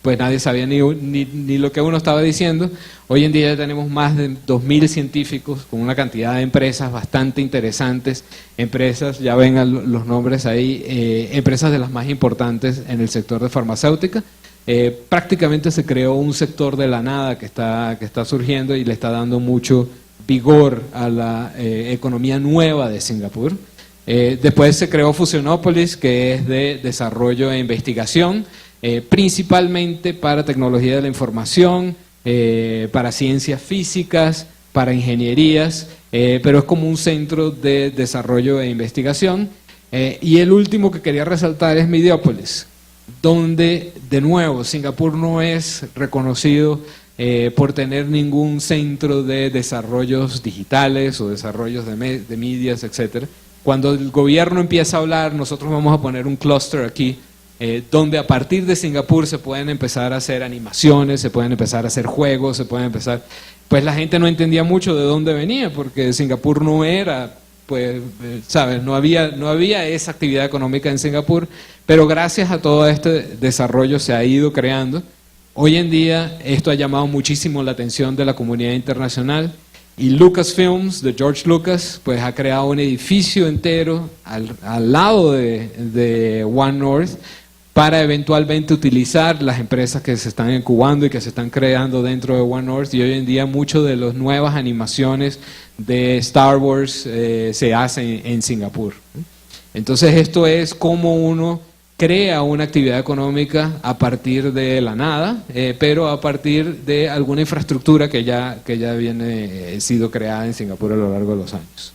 pues nadie sabía ni lo que uno estaba diciendo. Hoy en día ya tenemos más de 2.000 científicos con una cantidad de empresas bastante interesantes, empresas, ya ven los nombres ahí, empresas de las más importantes en el sector de farmacéutica. Prácticamente se creó un sector de la nada que está surgiendo y le está dando mucho vigor a la economía nueva de Singapur. Después se creó Fusionópolis, que es de desarrollo e investigación, principalmente para tecnología de la información, para ciencias físicas, para ingenierías, pero es como un centro de desarrollo e investigación. Y el último que quería resaltar es Mediópolis, donde, de nuevo, Singapur no es reconocido por tener ningún centro de desarrollos digitales o desarrollos de medias, etcétera. Cuando el gobierno empieza a hablar, nosotros vamos a poner un clúster aquí, donde a partir de Singapur se pueden empezar a hacer animaciones, se pueden empezar a hacer juegos, se pueden empezar... Pues la gente no entendía mucho de dónde venía, porque Singapur no era, pues, ¿sabes? No había esa actividad económica en Singapur, pero gracias a todo este desarrollo se ha ido creando. Hoy en día esto ha llamado muchísimo la atención de la comunidad internacional. Y Lucasfilms, de George Lucas, pues ha creado un edificio entero al lado de One North para eventualmente utilizar las empresas que se están incubando y que se están creando dentro de One North. Y hoy en día muchas de las nuevas animaciones de Star Wars se hacen en Singapur. Entonces esto es como uno crea una actividad económica a partir de la nada, pero a partir de alguna infraestructura que ya viene sido creada en Singapur a lo largo de los años.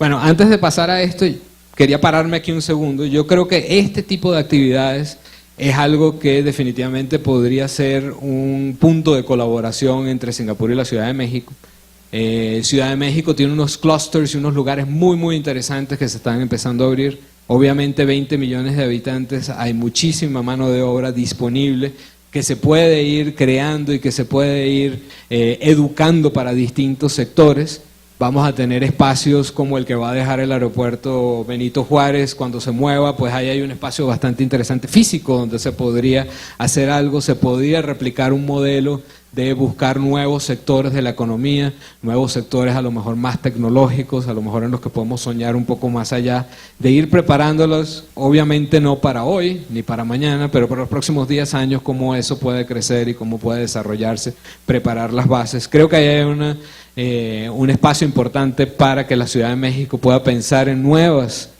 Bueno, antes de pasar a esto, quería pararme aquí un segundo. Yo creo que este tipo de actividades es algo que definitivamente podría ser un punto de colaboración entre Singapur y la Ciudad de México. Ciudad de México tiene unos clusters y unos lugares muy interesantes que se están empezando a abrir. Obviamente 20 millones de habitantes, hay muchísima mano de obra disponible que se puede ir creando y que se puede ir educando para distintos sectores. Vamos a tener espacios como el que va a dejar el aeropuerto Benito Juárez cuando se mueva, pues ahí hay un espacio bastante interesante físico donde se podría hacer algo, se podría replicar un modelo de buscar nuevos sectores de la economía, nuevos sectores a lo mejor más tecnológicos, a lo mejor en los que podemos soñar un poco más allá, de ir preparándolos, obviamente no para hoy ni para mañana, pero para los próximos 10 años, cómo eso puede crecer y cómo puede desarrollarse, preparar las bases. Creo que ahí hay un espacio importante para que la Ciudad de México pueda pensar en nuevos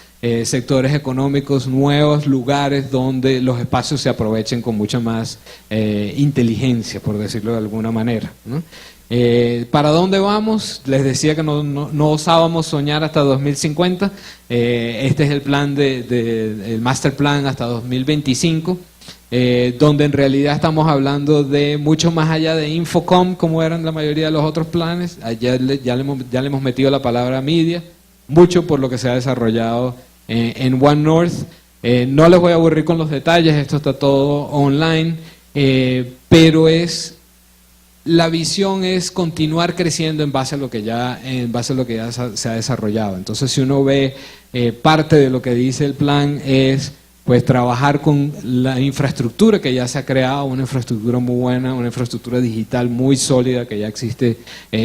sectores económicos, nuevos lugares donde los espacios se aprovechen con mucha más inteligencia, por decirlo de alguna manera, ¿no? ¿Para dónde vamos? Les decía que no osábamos soñar hasta 2050. Este es el plan el master plan hasta 2025. Donde en realidad estamos hablando de mucho más allá de Infocom, como eran la mayoría de los otros planes. Ya le hemos metido la palabra media, mucho por lo que se ha desarrollado en One North. No les voy a aburrir con los detalles, esto está todo online, pero la visión es continuar creciendo en base a lo que ya se ha desarrollado. Entonces, si uno ve parte de lo que dice el plan es pues trabajar con la infraestructura que ya se ha creado, una infraestructura muy buena, una infraestructura digital muy sólida que ya existe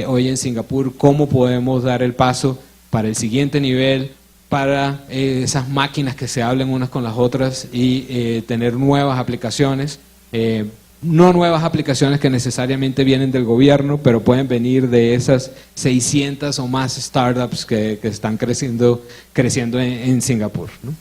hoy en Singapur, cómo podemos dar el paso para el siguiente nivel, para esas máquinas que se hablen unas con las otras y tener nuevas aplicaciones, no nuevas aplicaciones que necesariamente vienen del gobierno, pero pueden venir de esas 600 o más startups que están creciendo en Singapur, ¿no?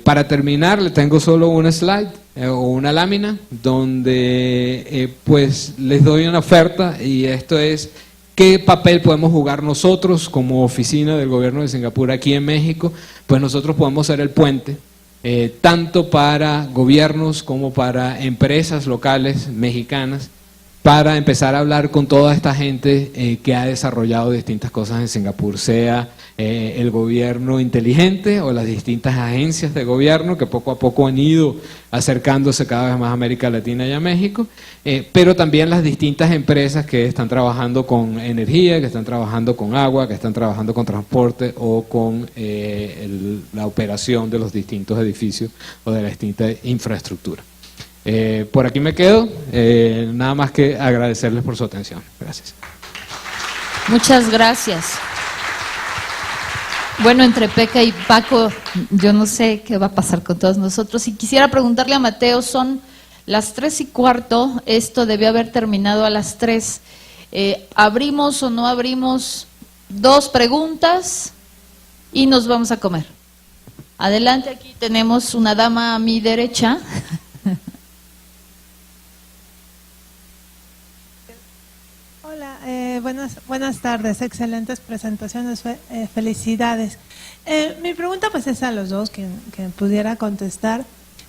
Para terminar, le tengo solo una slide o una lámina donde pues les doy una oferta, y esto es qué papel podemos jugar nosotros como oficina del gobierno de Singapur aquí en México. Pues nosotros podemos ser el puente tanto para gobiernos como para empresas locales mexicanas, para empezar a hablar con toda esta gente que ha desarrollado distintas cosas en Singapur, sea el gobierno inteligente o las distintas agencias de gobierno que poco a poco han ido acercándose cada vez más a América Latina y a México, pero también las distintas empresas que están trabajando con energía, que están trabajando con agua, que están trabajando con transporte o con la operación de los distintos edificios o de la distinta infraestructura. Por aquí me quedo, nada más que agradecerles por su atención. Gracias. Muchas gracias. Bueno, entre Peca y Paco, yo no sé qué va a pasar con todos nosotros. Y quisiera preguntarle a Mateo, son las 3:15, esto debió haber terminado a las 3. ¿Abrimos o no abrimos 2 preguntas y nos vamos a comer? Adelante, aquí tenemos una dama a mi derecha. Hola, buenas tardes, excelentes presentaciones, felicidades. Mi pregunta pues es a los dos, quien pudiera contestar.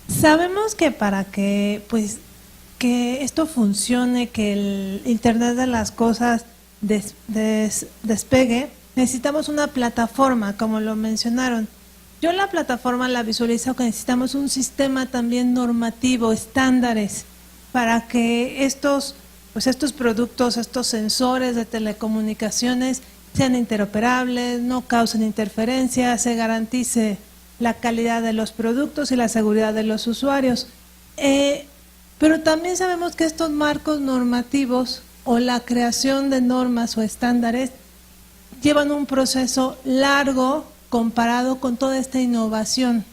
Sabemos que para que esto funcione, que el Internet de las cosas despegue, necesitamos una plataforma, como lo mencionaron. Yo la plataforma la visualizo que necesitamos un sistema también normativo, estándares, para que estos productos, estos sensores de telecomunicaciones sean interoperables, no causen interferencias, se garantice la calidad de los productos y la seguridad de los usuarios. Pero también sabemos que estos marcos normativos o la creación de normas o estándares llevan un proceso largo comparado con toda esta innovación.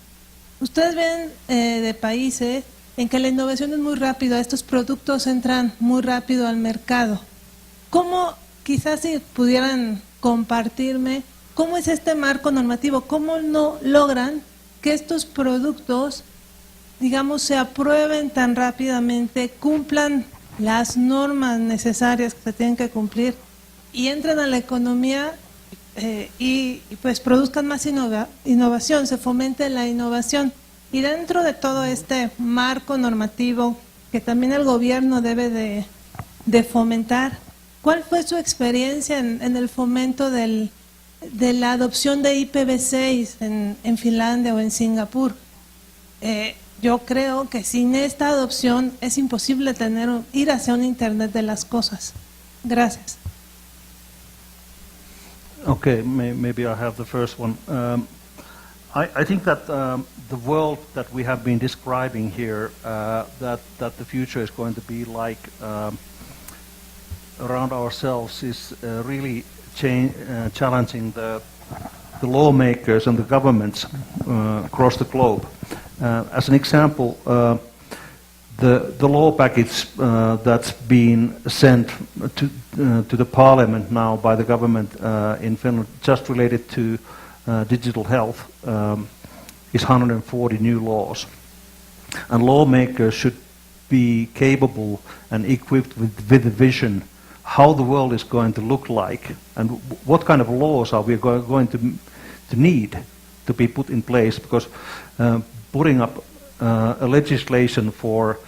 Ustedes ven de países en que la innovación es muy rápida, estos productos entran muy rápido al mercado. ¿Cómo, quizás si pudieran compartirme, cómo es este marco normativo? ¿Cómo no logran que estos productos, digamos, se aprueben tan rápidamente, cumplan las normas necesarias que se tienen que cumplir y entren a la economía y pues produzcan más innovación, se fomente la innovación? Y dentro de todo este marco normativo que también el gobierno debe de fomentar, ¿cuál fue su experiencia en el fomento de la adopción de IPv6 en Finlandia o en Singapur? Yo creo que sin esta adopción es imposible ir hacia un Internet de las cosas. Gracias. Okay, maybe I have the first one. I think that the world that we have been describing here, that the future is going to be like around ourselves, is really challenging the lawmakers and the governments across the globe. As an example, the law package that's been sent to the parliament now by the government in Finland, just related to digital health, is 140 new laws. And lawmakers should be capable and equipped with a vision how the world is going to look like and what kind of laws are we going to need to be put in place, because putting up a legislation for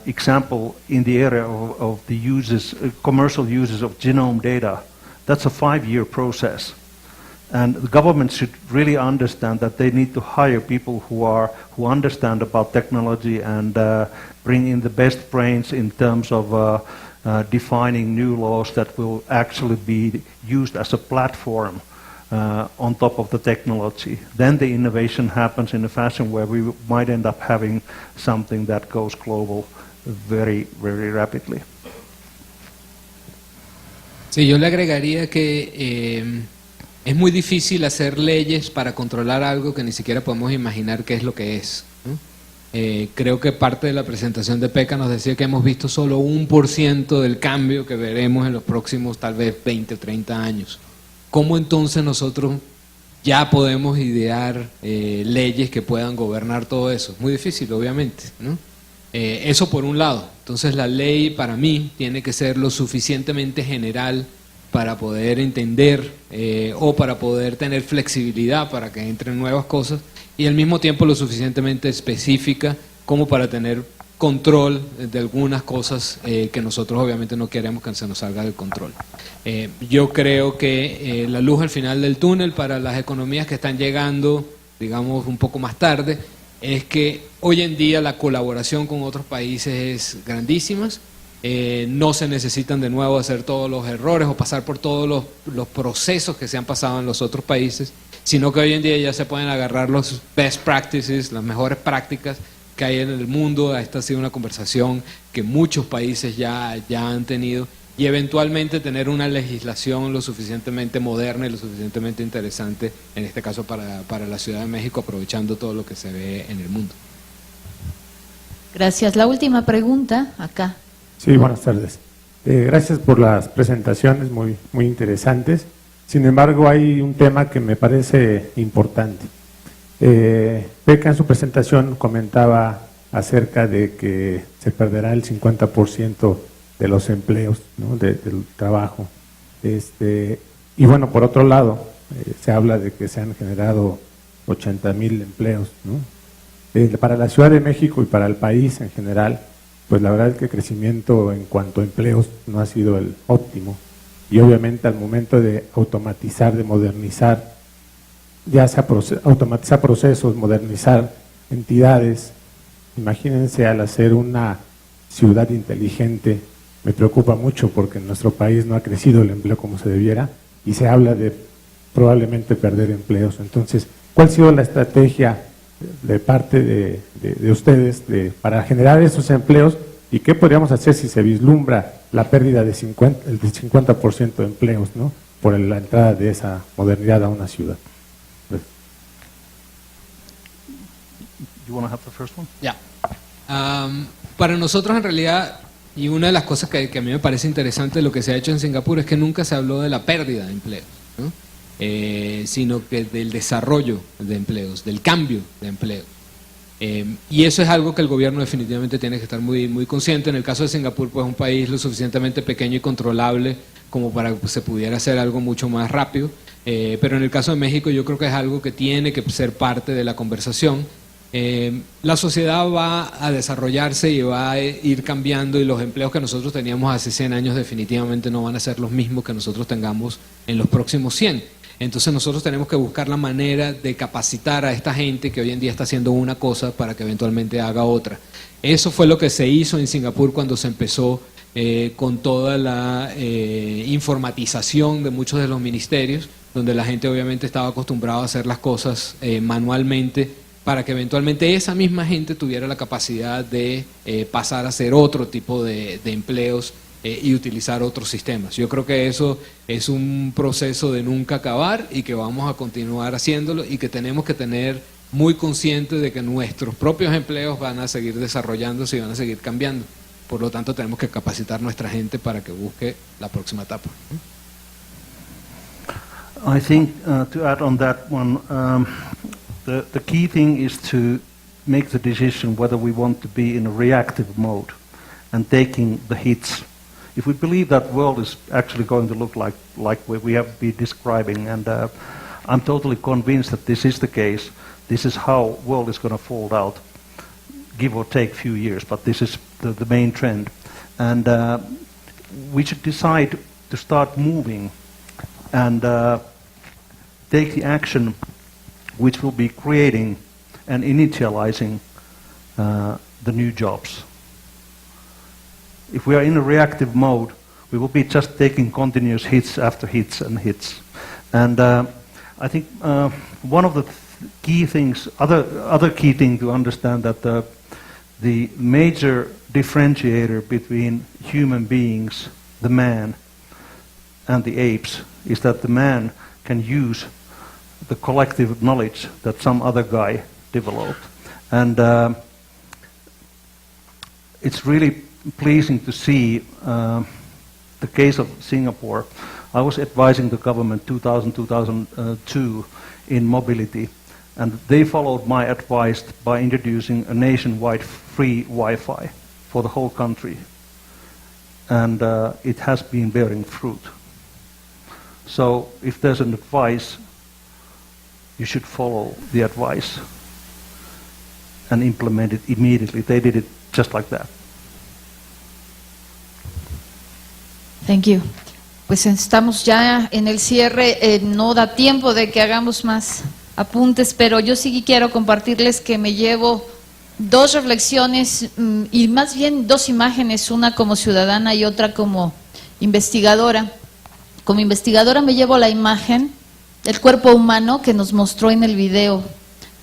example in the area of the uses, commercial uses of genome data, that's a 5-year process. And the government should really understand that they need to hire people who understand about technology and bring in the best brains in terms of defining new laws that will actually be used as a platform on top of the technology. Then the innovation happens in a fashion where we might end up having something that goes global very, very rapidly. Sí, yo le agregaría que es muy difícil hacer leyes para controlar algo que ni siquiera podemos imaginar qué es lo que es, ¿no? Creo que parte de la presentación de Pekka nos decía que hemos visto solo 1% del cambio que veremos en los próximos tal vez 20 o 30 años. ¿Cómo entonces nosotros ya podemos idear leyes que puedan gobernar todo eso? Muy difícil, obviamente, ¿no? Eso por un lado. Entonces la ley para mí tiene que ser lo suficientemente general para poder entender o para poder tener flexibilidad para que entren nuevas cosas, y al mismo tiempo lo suficientemente específica como para tener control de algunas cosas que nosotros obviamente no queremos que se nos salga del control. Yo creo que la luz al final del túnel para las economías que están llegando, digamos, un poco más tarde, es que hoy en día la colaboración con otros países es grandísima. No se necesitan de nuevo hacer todos los errores o pasar por todos los procesos que se han pasado en los otros países, sino que hoy en día ya se pueden agarrar los best practices, las mejores prácticas que hay en el mundo. Esta ha sido una conversación que muchos países ya han tenido, y eventualmente tener una legislación lo suficientemente moderna y lo suficientemente interesante, en este caso para la Ciudad de México, aprovechando todo lo que se ve en el mundo. Gracias. La última pregunta, acá. Sí, buenas tardes. Gracias por las presentaciones, muy interesantes. Sin embargo, hay un tema que me parece importante. Beca en su presentación comentaba acerca de que se perderá el 50% de los empleos, ¿no?, del trabajo. Y bueno, por otro lado, se habla de que se han generado 80,000 empleos, ¿no? Para la Ciudad de México y para el país en general, pues la verdad es que el crecimiento en cuanto a empleos no ha sido el óptimo. Y obviamente al momento de automatizar, de modernizar, ya sea automatizar procesos, modernizar entidades, imagínense al hacer una ciudad inteligente, me preocupa mucho porque en nuestro país no ha crecido el empleo como se debiera y se habla de probablemente perder empleos. Entonces, ¿cuál ha sido la estrategia de parte de ustedes para generar esos empleos y qué podríamos hacer si se vislumbra la pérdida de 50% de empleos, ¿no?, por la entrada de esa modernidad a una ciudad? You want to have the first one? Ya. Para nosotros en realidad, y una de las cosas que a mí me parece interesante de lo que se ha hecho en Singapur es que nunca se habló de la pérdida de empleos, ¿no? Sino que del desarrollo de empleos, del cambio de empleos. Y eso es algo que el gobierno definitivamente tiene que estar muy consciente. En el caso de Singapur, pues es un país lo suficientemente pequeño y controlable como para que se pudiera hacer algo mucho más rápido. Pero en el caso de México yo creo que es algo que tiene que ser parte de la conversación. La sociedad va a desarrollarse y va a ir cambiando, y los empleos que nosotros teníamos hace 100 años definitivamente no van a ser los mismos que nosotros tengamos en los próximos 100. Entonces nosotros tenemos que buscar la manera de capacitar a esta gente que hoy en día está haciendo una cosa para que eventualmente haga otra. Eso fue lo que se hizo en Singapur cuando se empezó con toda la informatización de muchos de los ministerios, donde la gente obviamente estaba acostumbrada a hacer las cosas manualmente, para que eventualmente esa misma gente tuviera la capacidad de pasar a hacer otro tipo de empleos y utilizar otros sistemas. Yo creo que eso es un proceso de nunca acabar y que vamos a continuar haciéndolo, y que tenemos que tener muy consciente de que nuestros propios empleos van a seguir desarrollándose y van a seguir cambiando. Por lo tanto, tenemos que capacitar a nuestra gente para que busque la próxima etapa. I think to add on that one, the key thing is to make the decision whether we want to be in a reactive mode and taking the hits. If we believe that world is actually going to look like we have been describing, and I'm totally convinced that this is the case, this is how world is going to fold out, give or take few years, but this is the main trend. And we should decide to start moving and take the action which will be creating and initializing the new jobs. If we are in a reactive mode, we will be just taking continuous hits after hits and hits. And I think one of the key things, other key thing to understand that the major differentiator between human beings, the man, and the apes is that the man can use the collective knowledge that some other guy developed. And it's really pleasing to see the case of Singapore. I was advising the government 2002 in mobility, and they followed my advice by introducing a nationwide free Wi-Fi for the whole country. And it has been bearing fruit. So if there's an advice, you should follow the advice and implement it immediately. They did it just like that. Thank you. Pues estamos ya en el cierre, no da tiempo de que hagamos más apuntes, pero yo sí quiero compartirles que me llevo dos reflexiones y más bien dos imágenes, una como ciudadana y otra como investigadora. Como investigadora me llevo la imagen del cuerpo humano que nos mostró en el video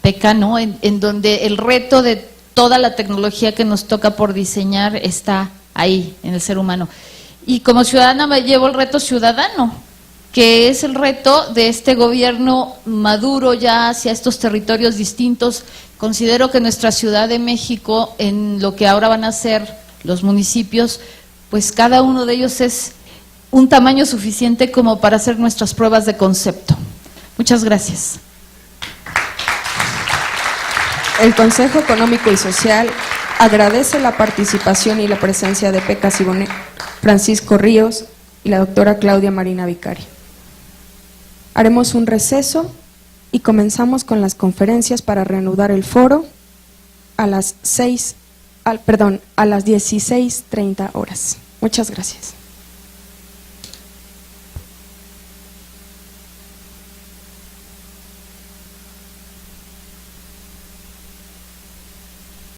Pekka, ¿no? En donde el reto de toda la tecnología que nos toca por diseñar está ahí, en el ser humano. Y como ciudadana me llevo el reto ciudadano, que es el reto de este gobierno maduro ya hacia estos territorios distintos. Considero que nuestra Ciudad de México, en lo que ahora van a ser los municipios, pues cada uno de ellos es un tamaño suficiente como para hacer nuestras pruebas de concepto. Muchas gracias. El Consejo Económico y Social agradece la participación y la presencia de Pekka Siboney, Francisco Ríos y la doctora Claudia Marina Vicari. Haremos un receso y comenzamos con las conferencias para reanudar el foro a las 16:30 horas. Muchas gracias.